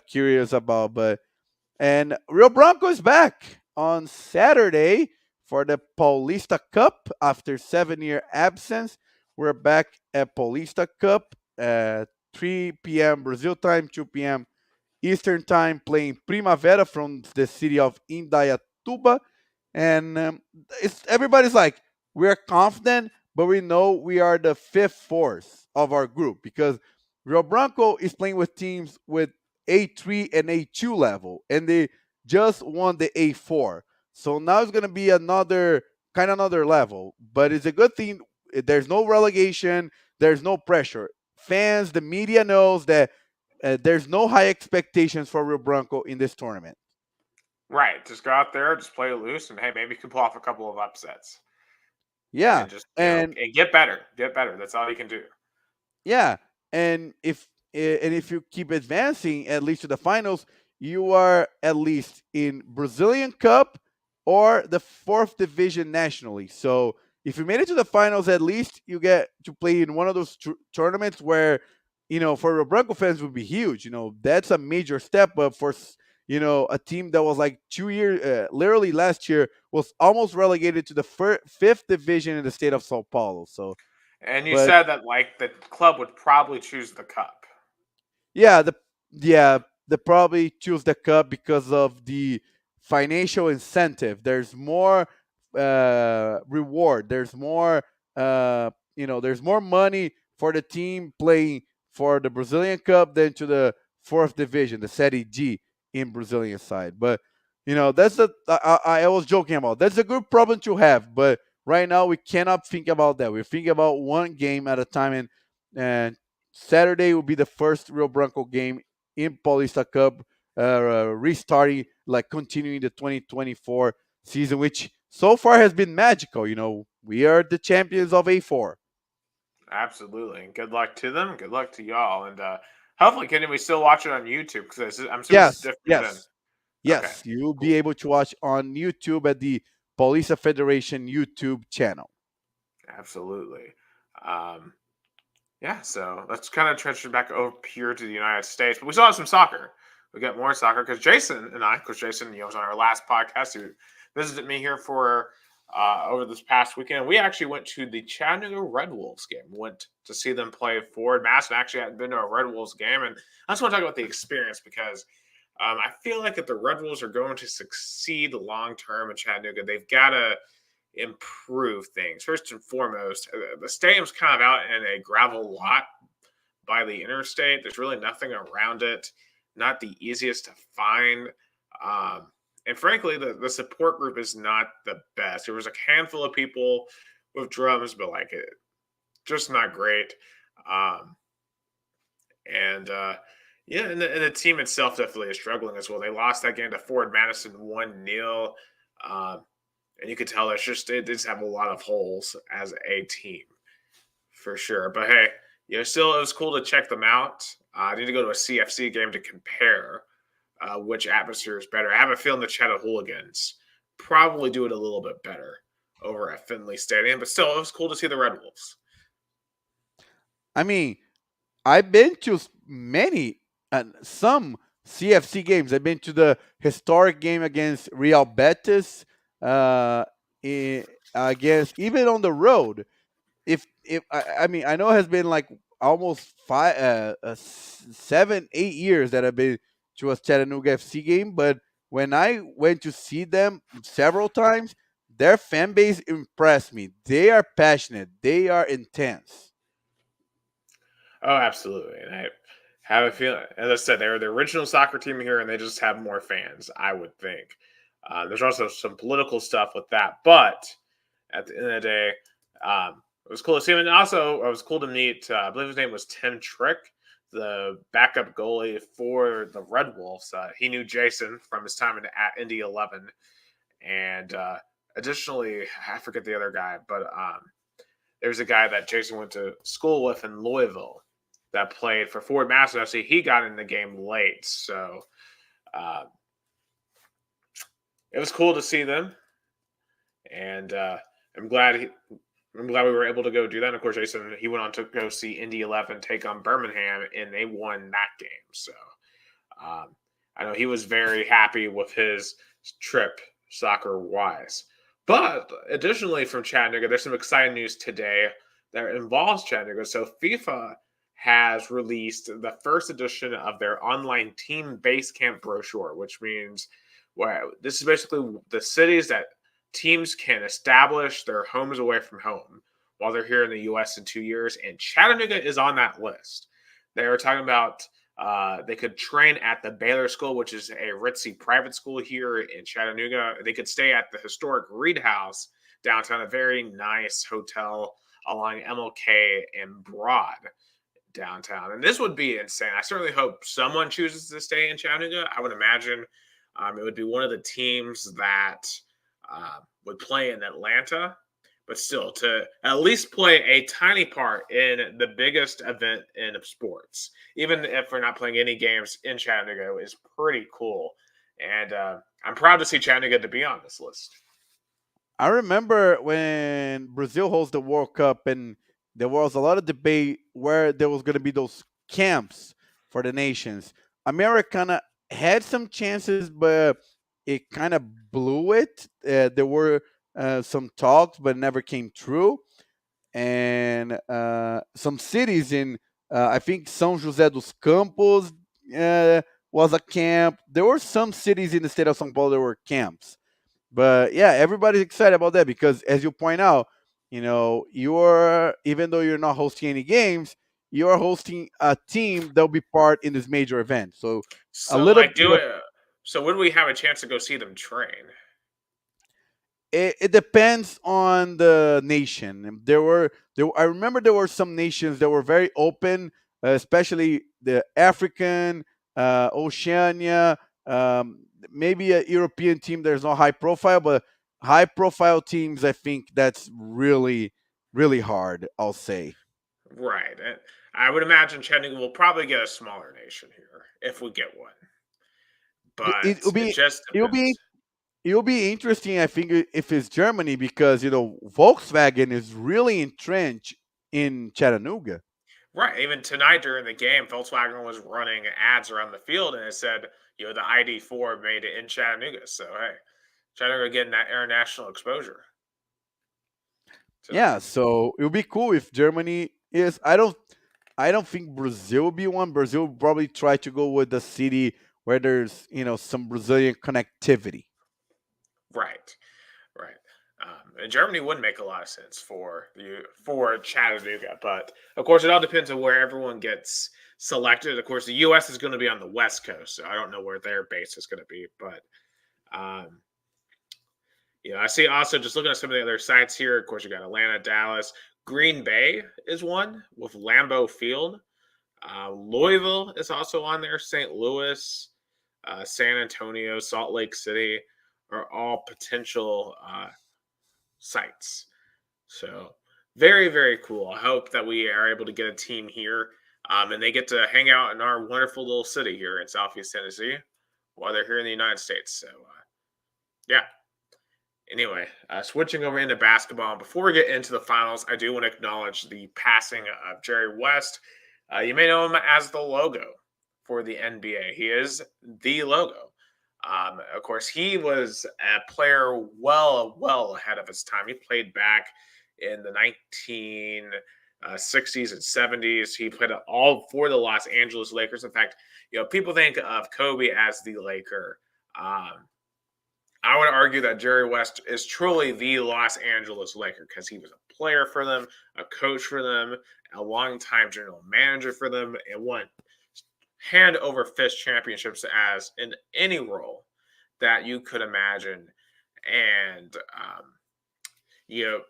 curious about. But and Rio Branco is back on Saturday for the Paulista Cup after 7-year absence. We're back at Paulista Cup at 3 p.m. Brazil time, 2 p.m. Eastern time, playing Primavera from the city of Indaiatuba. And everybody's like, we're confident, but we know we are the fifth force of our group because Rio Branco is playing with teams with A3 and A2 level, and they just won the A4. So now it's going to be another level, but it's a good thing. There's no relegation, there's no pressure. Fans, the media knows that there's no high expectations for Rio Branco in this tournament. Right. Just go out there, just play loose, and hey, maybe you can pull off a couple of upsets. Yeah, And just, and and get better. Get better. That's all you can do. yeah, and if you keep advancing at least to the finals, you are at least in Brazilian Cup or the fourth division nationally. So if you made it to the finals, at least you get to play in one of those tournaments where for Rio Branco fans would be huge. That's a major step up for a team that was like 2 years, literally last year was almost relegated to the fifth division in the state of Sao Paulo. So, And you but said that like the club would probably choose the cup. yeah, they probably choose the cup because of the financial incentive. There's more reward. There's more money for the team playing for the Brazilian Cup than to the fourth division, the Serie G in Brazilian side. But That's I was joking about. That's a good problem to have, but right now we cannot think about that. We're thinking about one game at a time, and Saturday will be the first Rio Branco game in Paulista Cup, restarting, like continuing the 2024 season, which so far has been magical. We are the champions of A4. Absolutely. And good luck to them. Good luck to y'all. And hopefully, can we still watch it on YouTube? Because I'm assuming this is Yes, different than. yes, Okay, yes. You'll be cool. able to watch on YouTube at the Paulista Federation YouTube channel. Absolutely. Um, yeah, so let's kind of transition back over here to the United States. But we still have some soccer. We got more soccer because Jason and I, because Jason, was on our last podcast, who visited me here for over this past weekend. We actually went to the Chattanooga Red Wolves game. Went to see them play Ford Mass, and actually hadn't been to a Red Wolves game. And I just want to talk about the experience because I feel like if the Red Wolves are going to succeed long term in Chattanooga, they've got to improve things. First and foremost, the stadium's kind of out in a gravel lot by the interstate. There's really nothing around it. Not the easiest to find. And frankly, the support group is not the best. There was a handful of people with drums, but like it, just not great. Um, and yeah, and the team itself definitely is struggling as well. They lost that game to Ford Madison 1-0. Um, and you could tell that's just they just have a lot of holes as a team for sure. But hey, still it was cool to check them out. I need to go to a CFC game to compare which atmosphere is better. I have a feeling the Chattahooligans probably do it a little bit better over at Finley Stadium, but still, it was cool to see the Red Wolves. I mean, I've been to many and some CFC games. I've been to the historic game against Real Betis, uh, against even on the road. If I mean, I know it has been like almost 7 8 years that I've been to a Chattanooga FC game, but when I went to see them several times, their fan base impressed me. They are passionate. They are intense. Oh, absolutely. And I have a feeling, as I said, they were the original soccer team here, and they just have more fans, I would think. There's also some political stuff with that, but at the end of the day, it was cool to see him. And also, it was cool to meet, I believe his name was Tim Trick, the backup goalie for the Red Wolves. He knew Jason from his time at Indy 11. And additionally, I forget the other guy, but there's a guy that Jason went to school with in Louisville that played for Ford Mass FC. He got in the game late. So uh, it was cool to see them. And I'm glad I'm glad we were able to go do that. And of course, Jason, he went on to go see Indy 11 take on Birmingham, and they won that game. So I know he was very happy with his trip, soccer wise. But additionally, from Chattanooga, there's some exciting news today that involves Chattanooga. So FIFA has released the first edition of their online team base camp brochure, which means this is basically the cities that teams can establish their homes away from home while they're here in the U.S. in 2 years. And Chattanooga is on that list. They were talking about they could train at the Baylor School, which is a ritzy private school here in Chattanooga. They could stay at the historic Reed House downtown, a very nice hotel along MLK and Broad downtown. And this would be insane. I certainly hope someone chooses to stay in Chattanooga. I would imagine it would be one of the teams that would play in Atlanta, but still to at least play a tiny part in the biggest event in sports, even if we're not playing any games in Chattanooga, is pretty cool. And I'm proud to see Chattanooga to be on this list. I remember when Brazil hosted the World Cup, and there was a lot of debate where there was going to be those camps for the nations. Americana had some chances, but it kind of blew it. There were some talks, but never came true. And some cities in, I think, São José dos Campos was a camp. There were some cities in the state of São Paulo that were camps, but yeah, everybody's excited about that because, as you point out, you're, even though you're not hosting any games, you're hosting a team that'll be part in this major event. So a So little like bit of, So when do we have a chance to go see them train? It depends on the nation. I remember there were some nations that were very open, especially the African, Oceania, maybe a European team. There's no high profile, but high profile teams, I think that's really really hard. I'll say Right. And I would imagine Chattanooga will probably get a smaller nation here if we get one, it will but it be just it will be depends. it'll be interesting. I think if it's Germany because Volkswagen is really entrenched in Chattanooga. Right. Even tonight during the game, Volkswagen was running ads around the field and it said, the ID4 made it in Chattanooga. So, hey, Chattanooga getting that international exposure. So, Yeah, so it would be cool if Germany is. I don't think Brazil will be one. Brazil will probably try to go with the city where there's some Brazilian connectivity. right. Right. And Germany would make a lot of sense for Chattanooga, but of course, it all depends on where everyone gets selected. Of course, the U.S. is going to be on the West Coast, so I don't know where their base is going to be. But um, I see also just looking at some of the other sites here. Of course, you got Atlanta, Dallas, Green Bay is one with Lambeau Field. Louisville is also on there. St. Louis, San Antonio, Salt Lake City are all potential sites. So very, very cool. I hope that we are able to get a team here, and they get to hang out in our wonderful little city here in Southeast Tennessee while they're here in the United States. So yeah. Anyway, switching over into basketball. Before we get into the finals, I do want to acknowledge the passing of Jerry West. You may know him as the logo for the NBA. He is the logo. Of course, he was a player well ahead of his time. He played back in the 1960s and 70s. He played all for the Los Angeles Lakers. In fact, people think of Kobe as the Laker. Um, I would argue that Jerry West is truly the Los Angeles Laker because he was a player for them, a coach for them, a longtime general manager for them, and won hand over fist championships as in any role that you could imagine. And you know,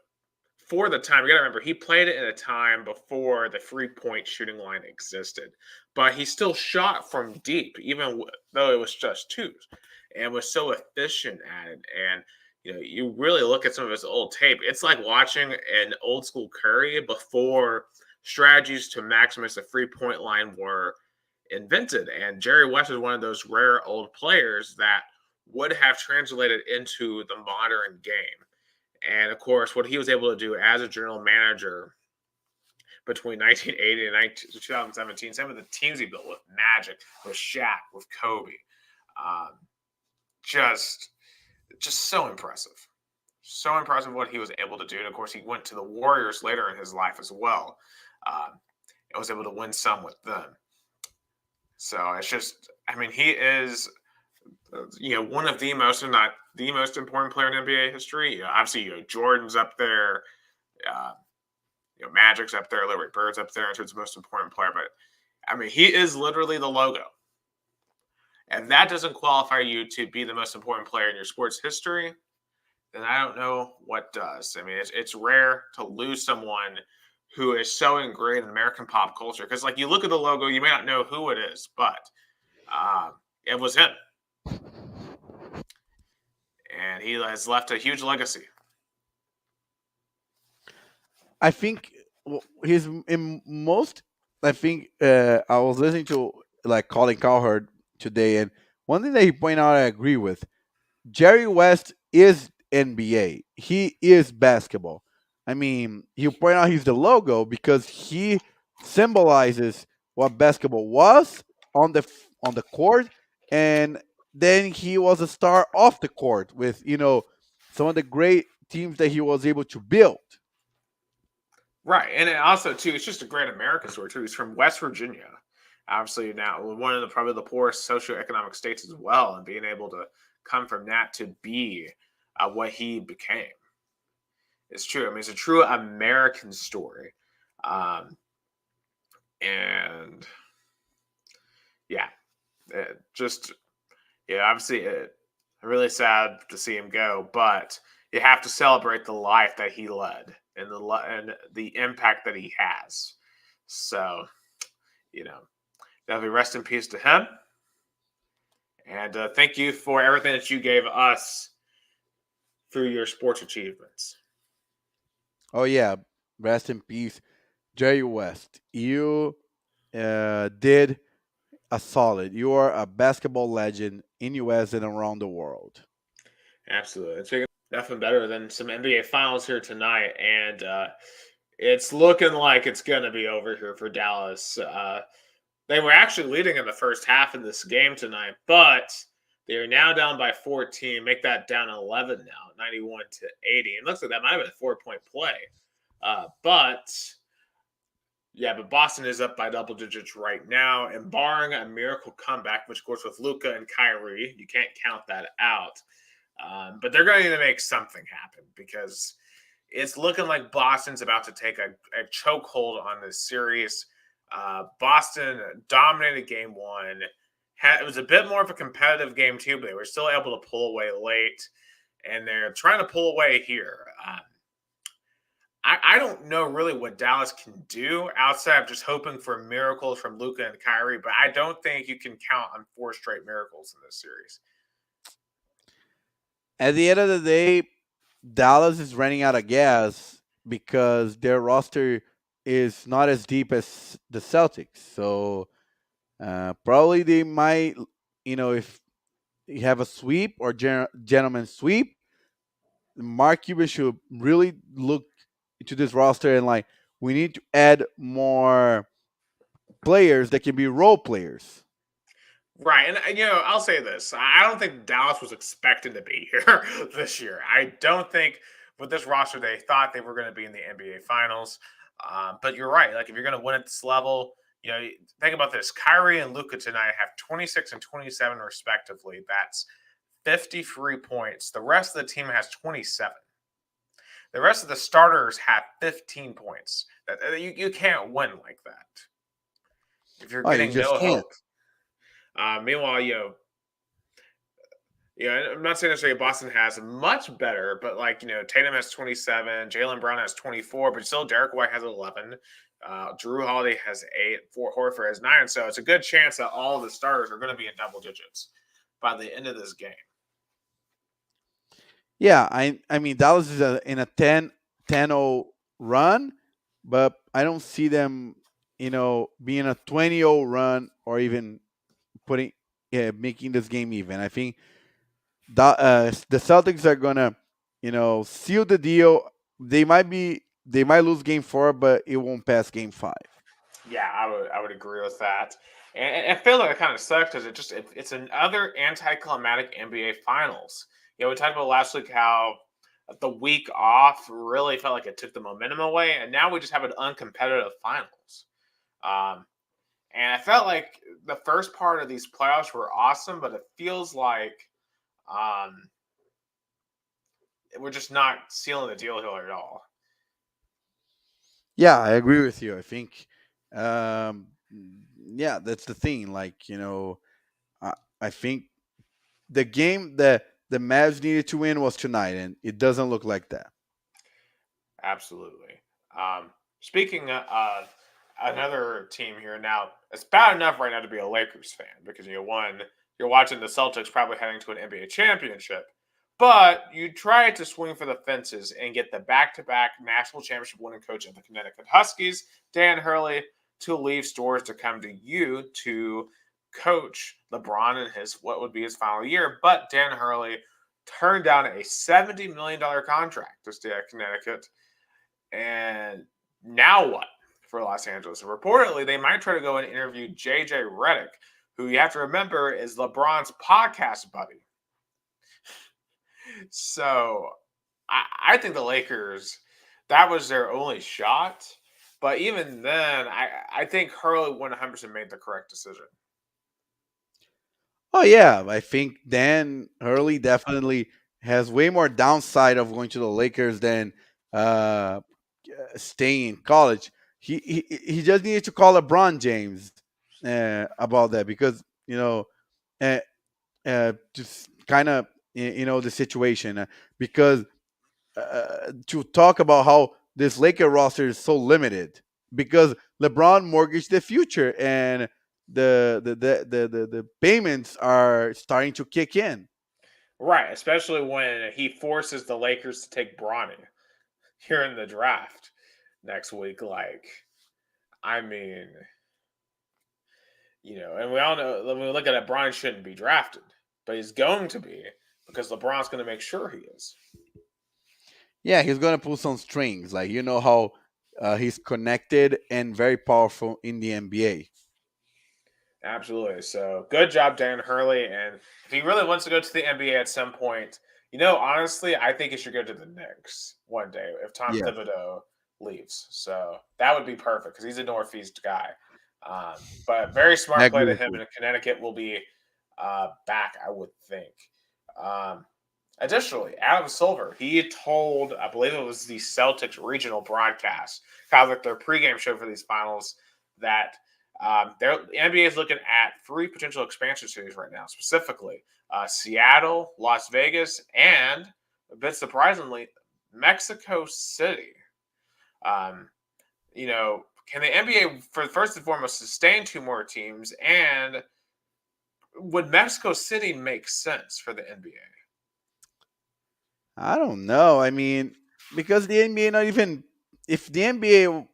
for the time, you got to remember he played it in a time before the 3-point shooting line existed, but he still shot from deep, even though it was just twos, and was so efficient at it. And you really look at some of his old tape; it's like watching an old school Curry before strategies to maximize the 3-point line were invented. And Jerry West is one of those rare old players that would have translated into the modern game. And of course, what he was able to do as a general manager between 1980 and 2017, some of the teams he built with Magic, with Shaq, with Kobe, um, just so impressive. So impressive what he was able to do. And of course, he went to the Warriors later in his life as well. And was able to win some with them. So it's just, I mean, he is, one of the most, if not the most important player in NBA history. Obviously, Jordan's up there. Uh, Magic's up there, Larry Bird's up there in terms of most important player. But I mean, he is literally the logo. If that doesn't qualify you to be the most important player in your sports history, then I don't know what does. I mean, it's rare to lose someone who is so ingrained in American pop culture. Because, like, you look at the logo, you may not know who it is, but it was him. And he has left a huge legacy. I think he's in most. I think I was listening to like Colin Cowherd today, and one thing that he pointed out, I agree with. Jerry West is NBA. He is basketball. I mean, you point out he's the logo because he symbolizes what basketball was on the court, and then he was a star off the court with some of the great teams that he was able to build. Right. And it also, too, it's just a great American story, too. He's from West Virginia. Obviously, now one of the probably the poorest socioeconomic states as well, and being able to come from that to be what he became. It's true. I mean, it's a true American story. Um, and yeah, just Yeah, obviously, really sad to see him go, but you have to celebrate the life that he led and and the impact that he has. So, you know, definitely rest in peace to him. And thank you for everything that you gave us through your sports achievements. Oh yeah, rest in peace, Jerry West. You did a solid. You are a basketball legend in US and around the world. Absolutely. It's nothing better than some NBA finals here tonight. And it's looking like it's going to be over here for Dallas. They were actually leading in the first half of this game tonight, but they are now down by 14. Make that down 11 now, 91-80. And looks like that might have been a 4-point play. But yeah, but Boston is up by double digits right now, and barring a miracle comeback, which of course with Luca and Kyrie, you can't count that out. But they're going to need to make something happen because it's looking like Boston's about to take a chokehold on this series. Boston dominated game one. It was a bit more of a competitive game too, but they were still able to pull away late, and they're trying to pull away here. I don't know really what Dallas can do outside of just hoping for miracles from Luca and Kyrie, but I don't think you can count on four straight miracles in this series. At the end of the day, Dallas is running out of gas because their roster is not as deep as the Celtics. So probably they might, if you have a sweep or gentleman sweep, Mark Cuban should really look into this roster and like we need to add more players that can be role players. Right, and I'll say this: I don't think Dallas was expected to be here this year. I don't think with this roster they thought they were going to be in the NBA Finals. But you're right; like if you're going to win at this level, think about this: Kyrie and Luca tonight have 26 and 27 respectively. That's 53 points. The rest of the team has 27. The rest of the starters have 15 points. You can't win like that if you're Oh, you getting just no can't. help. Meanwhile, I'm not saying necessarily Boston has much better, but Tatum has 27, Jalen Brown has 24, but still Derek White has 11. Drew Holiday has 8, Fort Horford has 9. So it's a good chance that all of the starters are going to be in double digits by the end of this game. Yeah, I mean Dallas is in a 10-0 run, but I don't see them, being a 20-0 run or even putting making this game even. I think the Celtics are gonna, seal the deal. They might lose game 4, but it won't pass game 5. Yeah, I would agree with that. And I feel like it kind of sucks because it's another anticlimactic NBA Finals. We talked about last week how the week off really felt like it took the momentum away, and now we just have an uncompetitive finals. Um, and I felt like the first part of these playoffs were awesome, but it feels like um, we're just not sealing the deal here at all. Yeah, I agree with you. I think, um, yeah, that's the thing. Like, I, I think the game that the Mavs needed to win was tonight, and it doesn't look like that. Absolutely. Speaking of another team here, now it's bad enough right now to be a Lakers fan because you're watching the Celtics probably heading to an NBA championship, but you try to swing for the fences and get the back-to-back national championship winning coach of the Connecticut Huskies, Dan Hurley, to leave stores to come to you to coach LeBron in his what would be his final year, but Dan Hurley turned down a $70 million contract to stay at Connecticut. And now what for Los Angeles? Reportedly, they might try to go and interview JJ Redick, who you have to remember is LeBron's podcast buddy. So I think the Lakers, that was their only shot. But even then, I think Hurley 100% made the correct decision. Oh yeah, I think Dan Hurley definitely has way more downside of going to the Lakers than uh, staying in college. He just needed to call LeBron James about that because uh, just kind of the situation because to talk about how this Laker roster is so limited because LeBron mortgaged the future and the payments are starting to kick in. Right, especially when he forces the Lakers to take Bronny here in the draft next week. Like, I mean, and we all know when we look at it, Bronny shouldn't be drafted, but he's going to be because LeBron's going to make sure he is. Yeah, he's gonna pull some strings, like how he's connected and very powerful in the NBA. Absolutely. So good job, Dan Hurley. And if he really wants to go to the NBA at some point, honestly, I think he should go to the Knicks one day if Tom Yes, Thibodeau leaves. So that would be perfect because he's a Northeast guy. But very I smart play agree to with him, you. and Connecticut will be back, I would think. Um, Additionally, Adam Silver, he told, I believe it was the Celtics regional broadcast, kind of like their pregame show for these finals, that the NBA is looking at three potential expansion series right now, specifically Seattle, Las Vegas, and a bit surprisingly, Mexico City. Um, can the NBA, for first and foremost, sustain two more teams? And would Mexico City make sense for the NBA? I don't know. I mean, because the NBA not even if the NBA,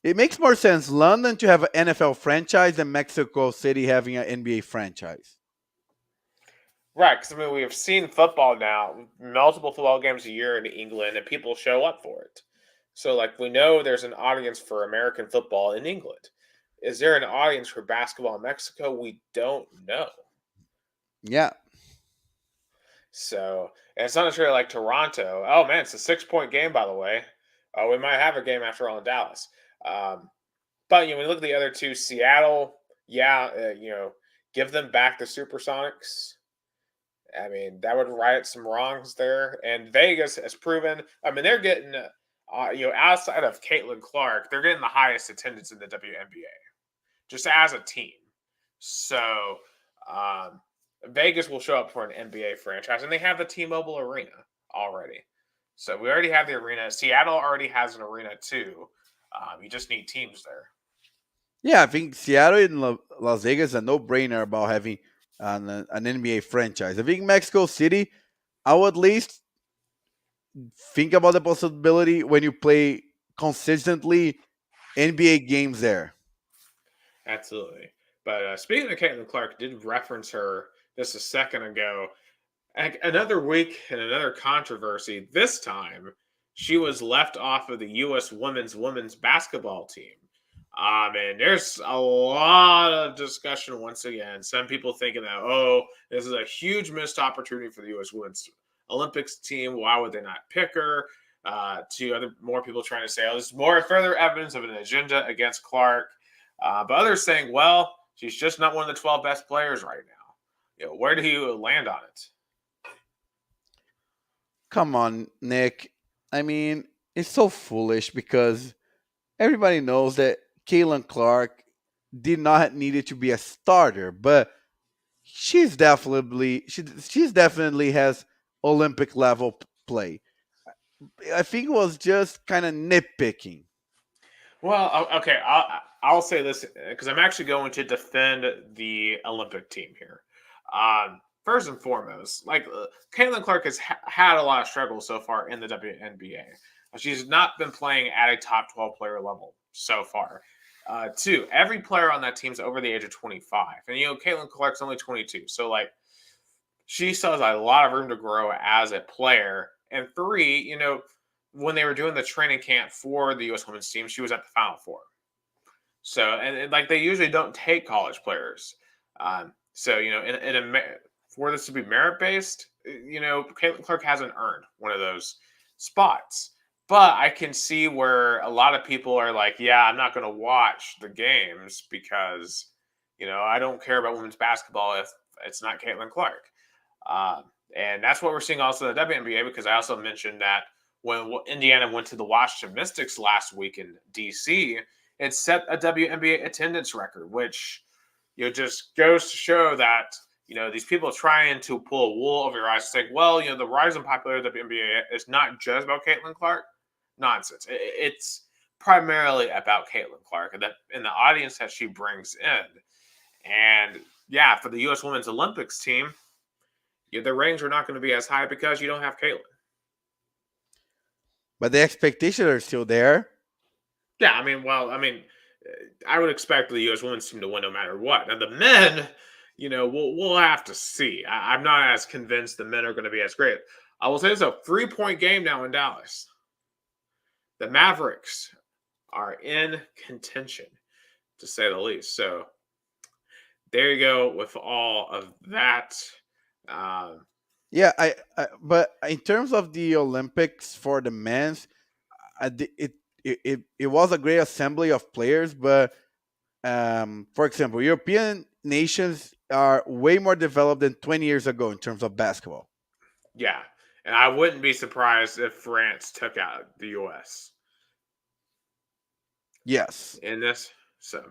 it makes more sense London to have an NFL franchise than Mexico City having an NBA franchise. Right, because we have seen football now, multiple football games a year in England, and people show up for it. So, like, we know there's an audience for American football in England. Is there an audience for basketball in Mexico? We don't know. Yeah, So, and it's not necessarily like Toronto. Oh man, it's a 6 point game, by the way. Oh, we might have a game after all in Dallas. Um, but when you look at the other two, Seattle, yeah, give them back the Supersonics. I mean, that would right some wrongs there. And Vegas has proven. I mean, they're getting, outside of Caitlin Clark, they're getting the highest attendance in the WNBA just as a team. So um, Vegas will show up for an NBA franchise, and they have the T-Mobile Arena already. So we already have the arena. Seattle already has an arena too. You just need teams there. yeah. I think Seattle and Las Vegas are no brainer about having an NBA franchise. I think Mexico City, I would at least think about the possibility when you play consistently NBA games there. Absolutely. But speaking of Caitlin Clark, did reference her just a second ago. Another week and another controversy. This time, she was left off of the U.S. women's basketball team. And there's a lot of discussion once again. Some people thinking that, oh, this is a huge missed opportunity for the U.S. Women's Olympics team. Why would they not pick her? To other more people trying to say, oh, there's more further evidence of an agenda against Clark. But others saying, well, she's just not one of the 12 best players right now. Where do you land on it? Come on, Nick. I mean, it's so foolish because everybody knows that Caitlin Clark did not need it to be a starter, but she's definitely has Olympic level play. I think it was just kind of nitpicking. Well, okay, I'll say this because I'm actually going to defend the Olympic team here. First and foremost, like Caitlin Clark has had a lot of struggles so far in the WNBA. She's not been playing at a top 12 player level so far. Two, every player on that team is over the age of 25, and Caitlin Clark's only 22, so like she still has a lot of room to grow as a player. And three, when they were doing the training camp for the U.S. women's team, she was at the Final Four. So, and like they usually don't take college players. So, for this to be merit based, Caitlin Clark hasn't earned one of those spots. But I can see where a lot of people are like, yeah, I'm not going to watch the games because, I don't care about women's basketball if it's not Caitlin Clark. And that's what we're seeing also in the WNBA because I also mentioned that when Indiana went to the Washington Mystics last week in DC, it set a WNBA attendance record, which just goes to show that these people trying to pull wool over your eyes, saying, well, the rise in popularity of the NBA is not just about Caitlin Clark. Nonsense. It's primarily about Caitlin Clark and the audience that she brings in. And yeah, for the U.S. Women's Olympics team, the ratings are not going to be as high because you don't have Caitlin. But the expectations are still there. Yeah, I would expect the U.S. women's team to win no matter what. And the men, we'll have to see. I'm not as convinced the men are going to be as great. I will say it's a 3-point game now in Dallas. The Mavericks are in contention, to say the least. So there you go with all of that. Yeah, but in terms of the Olympics for the men's, it was a great assembly of players. But for example, European nations are way more developed than 20 years ago in terms of basketball. Yeah, and I wouldn't be surprised if France took out the U.S. Yes. in this. So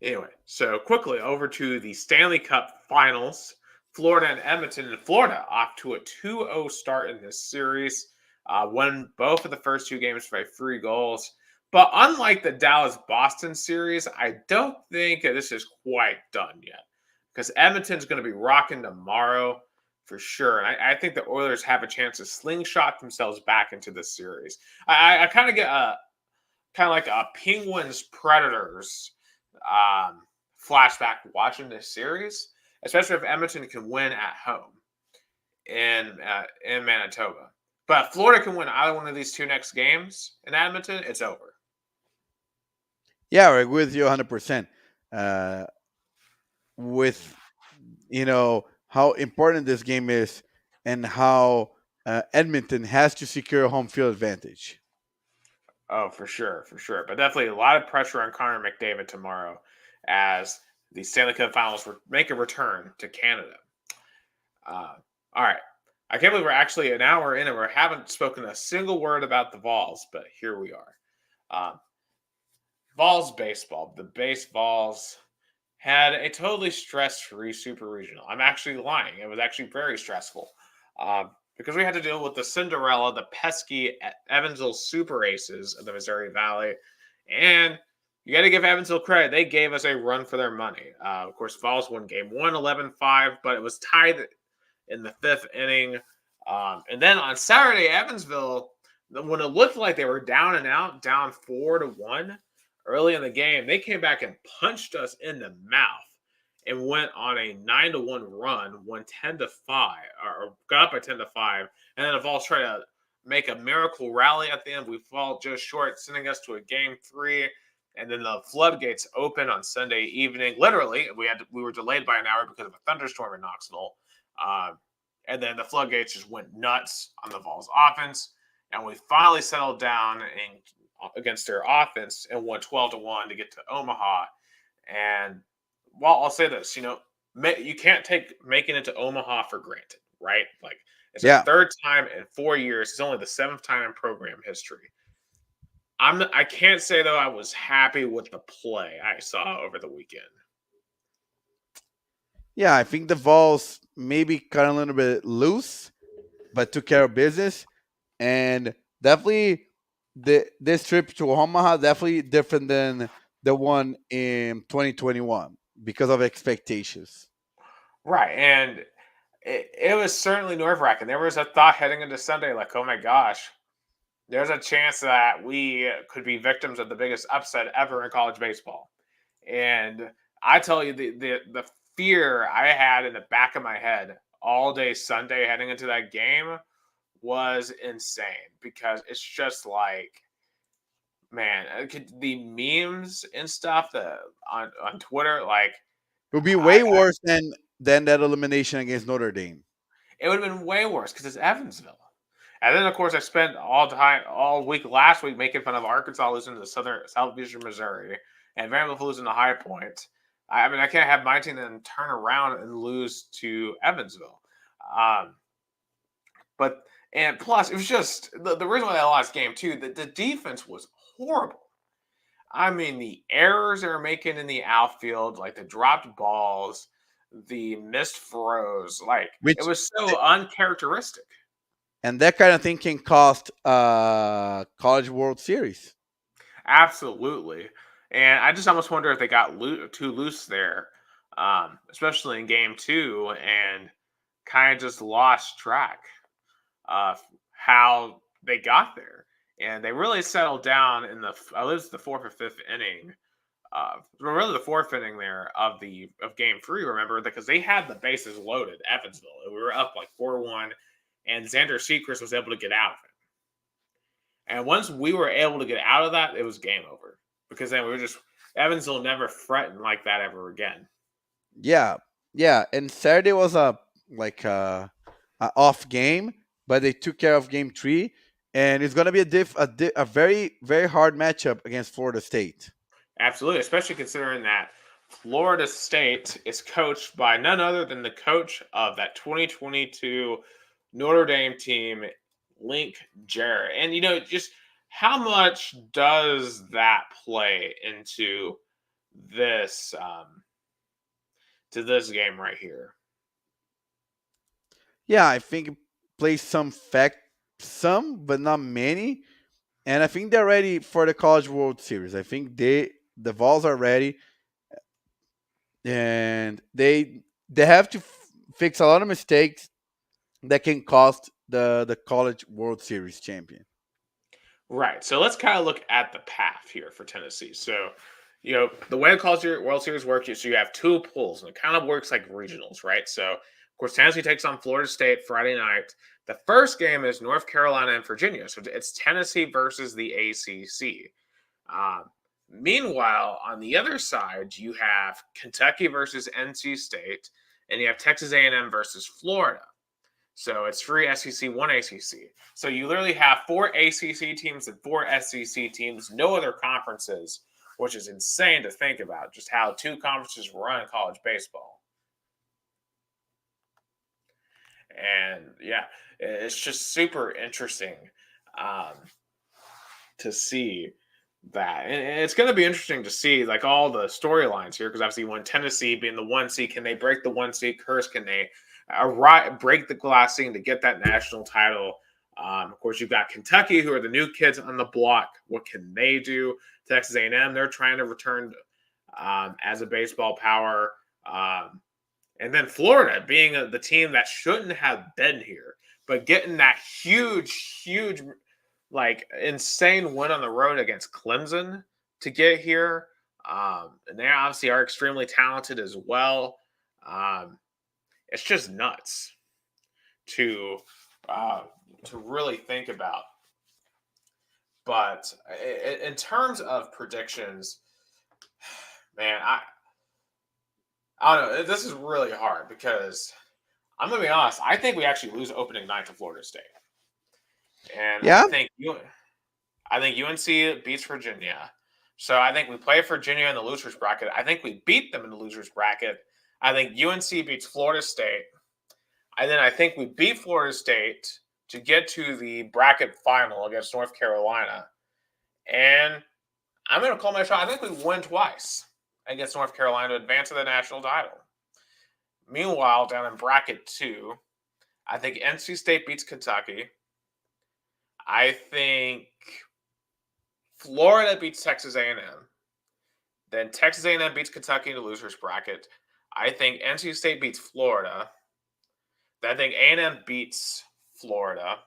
anyway, so quickly over to the Stanley Cup Finals. Florida and Edmonton. And Florida off to a 2-0 start in this series. Won both of the first two games by 3 goals. But unlike the Dallas-Boston series, I don't think this is quite done yet. Because Edmonton's going to be rocking tomorrow for sure. And I think the Oilers have a chance to slingshot themselves back into this series. I kind of get like a Penguins Predators flashback watching this series, especially if Edmonton can win at home in Manitoba. But if Florida can win either one of these two next games in Edmonton, it's over. Yeah, I agree with you 100%. With how important this game is and how Edmonton has to secure home field advantage. Oh, for sure. But definitely a lot of pressure on Connor McDavid tomorrow as the Stanley Cup Finals make a return to Canada. All right. I can't believe we're actually an hour in and we haven't spoken a single word about the Vols, but here we are. Vols baseball. The Baseballs had a totally stress-free Super Regional. I'm actually lying. It was actually very stressful because we had to deal with the Cinderella, the pesky Evansville Super Aces of the Missouri Valley. And you got to give Evansville credit. They gave us a run for their money. Of course, Vols won game 1, 11-5, but it was tied in the 5th inning. And then on Saturday, Evansville, when it looked like they were down and out, down 4-1 early in the game, they came back and punched us in the mouth and went on a 9-1 run, won 10-5, or got up by 10-5. And then the Vols tried to make a miracle rally at the end. We fall just short, sending us to a game 3. And then the floodgates open on Sunday evening. Literally, we were delayed by an hour because of a thunderstorm in Knoxville. And then the floodgates just went nuts on the Vols offense. And we finally settled down against their offense and won 12-1 to get to Omaha. And while I'll say this, you can't take making it to Omaha for granted, right? Like, it's the third time in 4 years. It's only the 7th time in program history. I can't say, though, I was happy with the play I saw over the weekend. Yeah, I think the Vols maybe cut a little bit loose, but took care of business. And definitely this trip to Omaha definitely different than the one in 2021 because of expectations. Right. And it was certainly nerve-wracking. There was a thought heading into Sunday like, oh my gosh, there's a chance that we could be victims of the biggest upset ever in college baseball. And I tell you, the fear I had in the back of my head all day Sunday heading into that game was insane because it's just like, man, the memes and stuff on Twitter, like, it would be way worse than that elimination against Notre Dame. It would have been way worse because it's Evansville. And then, of course, I spent all week last week making fun of Arkansas losing to Southeastern Missouri and Vanderbilt losing to High Point. I can't have my team then turn around and lose to Evansville. And plus, it was just the reason why they lost game 2. The defense was horrible. I mean, the errors they were making in the outfield, like the dropped balls, the missed throws, like it which was so uncharacteristic. and that kind of thing can cost college World Series. Absolutely. And I just almost wonder if they got too loose there, especially in game two, and kind of just lost track of how they got there. And they really settled down in I believe it's the fourth or fifth inning. Really the fourth inning there of game three. Remember, because they had the bases loaded, Evansville. We were up like 4-1, and Xander Sechrist was able to get out of it. And once we were able to get out of that, it was game over. Because then we were just Evansville never threatened like that ever again. Yeah, yeah. And Saturday was a off game, but they took care of game three, and it's gonna be a very very hard matchup against Florida State. Absolutely, especially considering that Florida State is coached by none other than the coach of that 2022 Notre Dame team, Link Jarrett. And just how much does that play into this to this game right here? Yeah, I think it plays some, but not many. And I think they're ready for the College World Series. I think the Vols are ready, and they have to fix a lot of mistakes that can cost the College World Series champion. Right. So let's kind of look at the path here for Tennessee. So, the way the College World Series works is you have two pools, and it kind of works like regionals, right? So, of course, Tennessee takes on Florida State Friday night. The first game is North Carolina and Virginia. So it's Tennessee versus the ACC. Um, Meanwhile, on the other side, you have Kentucky versus NC State, and you have Texas A&M versus Florida. So it's 3 SEC, 1 ACC. So you literally have 4 ACC teams and 4 SEC teams, no other conferences, which is insane to think about, just how two conferences run college baseball. And yeah, it's just super interesting um, to see that. And it's going to be interesting to see like all the storylines here, because obviously, when Tennessee being the 1 seed, can they break the 1 seed curse? Can they break the glass ceiling to get that national title? Of course, you've got Kentucky, who are the new kids on the block. What can they do? Texas A&M, they're trying to return as a baseball power. And then Florida being the team that shouldn't have been here, but getting that huge, like insane win on the road against Clemson to get here. And they obviously are extremely talented as well. It's just nuts to uh, to really think about. But in terms of predictions, man, I don't know. This is really hard because I'm gonna be honest. I think we actually lose opening night to Florida State, and Yeah, I think UNC beats Virginia. So I think we play Virginia in the losers bracket. I think we beat them in the losers bracket. I think UNC beats Florida State. And then I think we beat Florida State to get to the bracket final against North Carolina. And I'm going to call my shot. I think we win twice against North Carolina to advance to the national title. Meanwhile, down in bracket 2, I think NC State beats Kentucky. I think Florida beats Texas A&M. Then Texas A&M beats Kentucky in the losers bracket. I think NC State beats Florida. Then I think A&M beats Florida.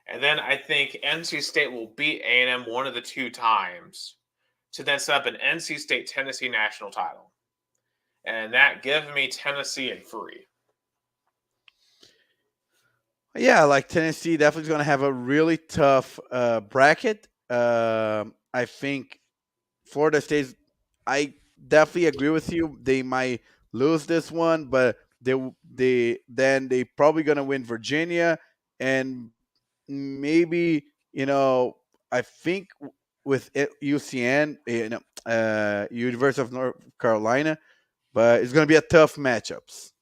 And then I think NC State will beat A&M one of the two times to then set up an NC State Tennessee national title. And that gives me Tennessee in 3. yeah. Like Tennessee definitely going to have a really tough bracket. I think Florida State. I definitely agree with you. They might lose this one, but they probably gonna win Virginia, and maybe I think with UCN, University of North Carolina, but it's gonna be a tough matchups.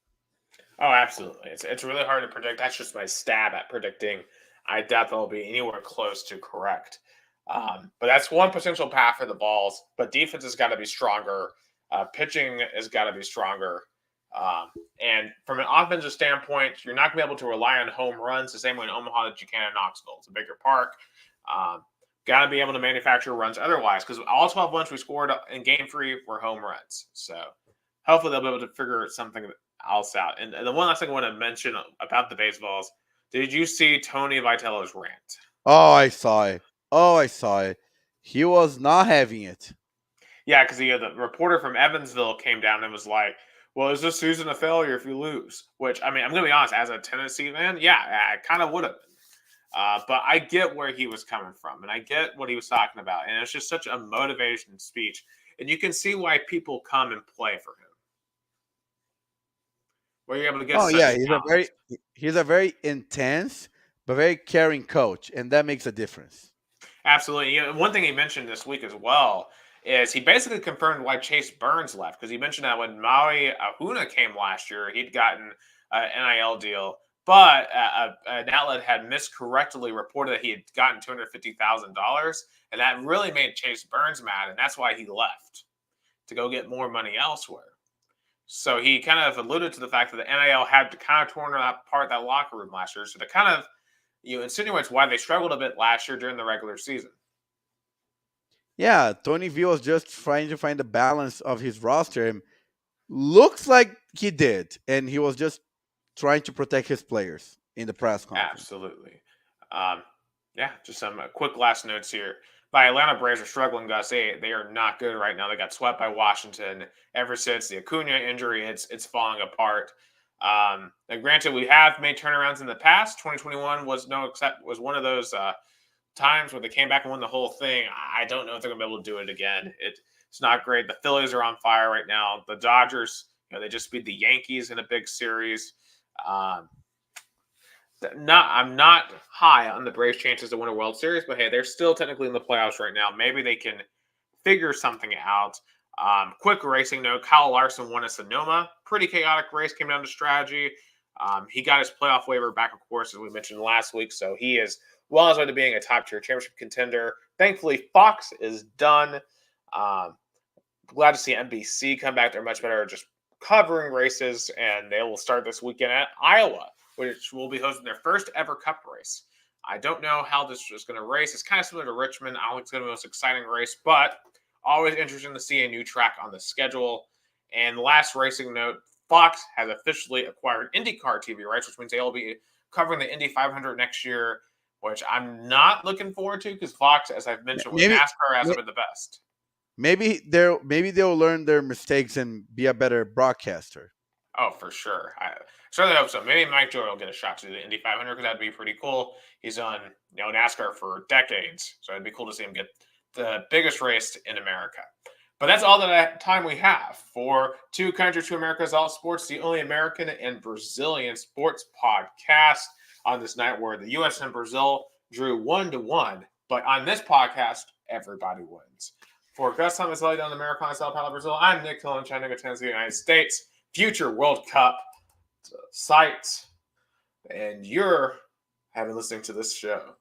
Oh, absolutely. It's really hard to predict. That's just my stab at predicting. I doubt they'll be anywhere close to correct. But that's one potential path for the Balls. But defense has got to be stronger. Pitching has got to be stronger. And from an offensive standpoint, you're not going to be able to rely on home runs the same way in Omaha that you can in Knoxville. It's a bigger park. Got to be able to manufacture runs otherwise, because all 12 runs we scored in game 3 were home runs. So hopefully they'll be able to figure something else out. And the one last thing I want to mention about the baseballs, did you see Tony Vitello's rant? Oh, I saw it. Oh, I saw it. He was not having it. Yeah, because the reporter from Evansville came down and was like, well, is this season a failure if you lose? Which, I mean, I'm going to be honest, as a Tennessee fan, yeah, I kind of would have been. But I get where he was coming from, and I get what he was talking about. And it's just such a motivation speech. And you can see why people come and play for him. Where you're able to get Oh such yeah, talent. he's a very intense but very caring coach, and that makes a difference. Absolutely. You know, one thing he mentioned this week as well is he basically confirmed why Chase Burns left, because he mentioned that when Maui Ahuna came last year, he'd gotten an NIL deal, but an outlet had miscorrectly reported that he had gotten $250,000, and that really made Chase Burns mad, and that's why he left to go get more money elsewhere. So he kind of alluded to the fact that the NIL had to kind of torn apart that locker room last year, so to kind of insinuates why they struggled a bit last year during the regular season. Yeah, Tony V was just trying to find the balance of his roster. And looks like he did, and he was just trying to protect his players in the press conference. Absolutely. Um, yeah, just some quick last notes here. My Atlanta Braves are struggling, Gus. They are not good right now. They got swept by Washington. Ever since the Acuna injury, it's falling apart. And granted, we have made turnarounds in the past. 2021 was was one of those times where they came back and won the whole thing. I don't know if they're gonna be able to do it again. It's not great. The Phillies are on fire right now. The Dodgers, they just beat the Yankees in a big series. Um, I'm not high on the Braves' chances to win a World Series, but hey, they're still technically in the playoffs right now. Maybe they can figure something out. Quick racing note: Kyle Larson won a Sonoma. Pretty chaotic race, came down to strategy. He got his playoff waiver back, of course, as we mentioned last week, so he is well on his way to being a top tier championship contender. Thankfully, Fox is done. Glad to see NBC come back. They're much better at just covering races, and they will start this weekend at Iowa, which will be hosting their first ever Cup race. I don't know how this is going to race. It's kind of similar to Richmond. I don't think it's going to be the most exciting race, but always interesting to see a new track on the schedule. And last racing note, Fox has officially acquired IndyCar TV rights, which means they will be covering the Indy 500 next year, which I'm not looking forward to because Fox, as I've mentioned, with Maybe NASCAR hasn't been the best. maybe they'll learn their mistakes and be a better broadcaster. Oh, for sure. I certainly hope so. Maybe Mike Joy will get a shot to the Indy 500 because that'd be pretty cool. He's done NASCAR for decades, so it'd be cool to see him get the biggest race in America. But that's all the time we have for Two Countries, Two Americas, All Sports, the only American and Brazilian sports podcast on this night where the U.S. and Brazil drew 1-1. But on this podcast, everybody wins. For Gus Tomazeli down in Americana, Sao Paulo, Brazil, I'm Nick Hill in Chattanooga, Tennessee, United States. Future World Cup sites, and you're having listening to this show.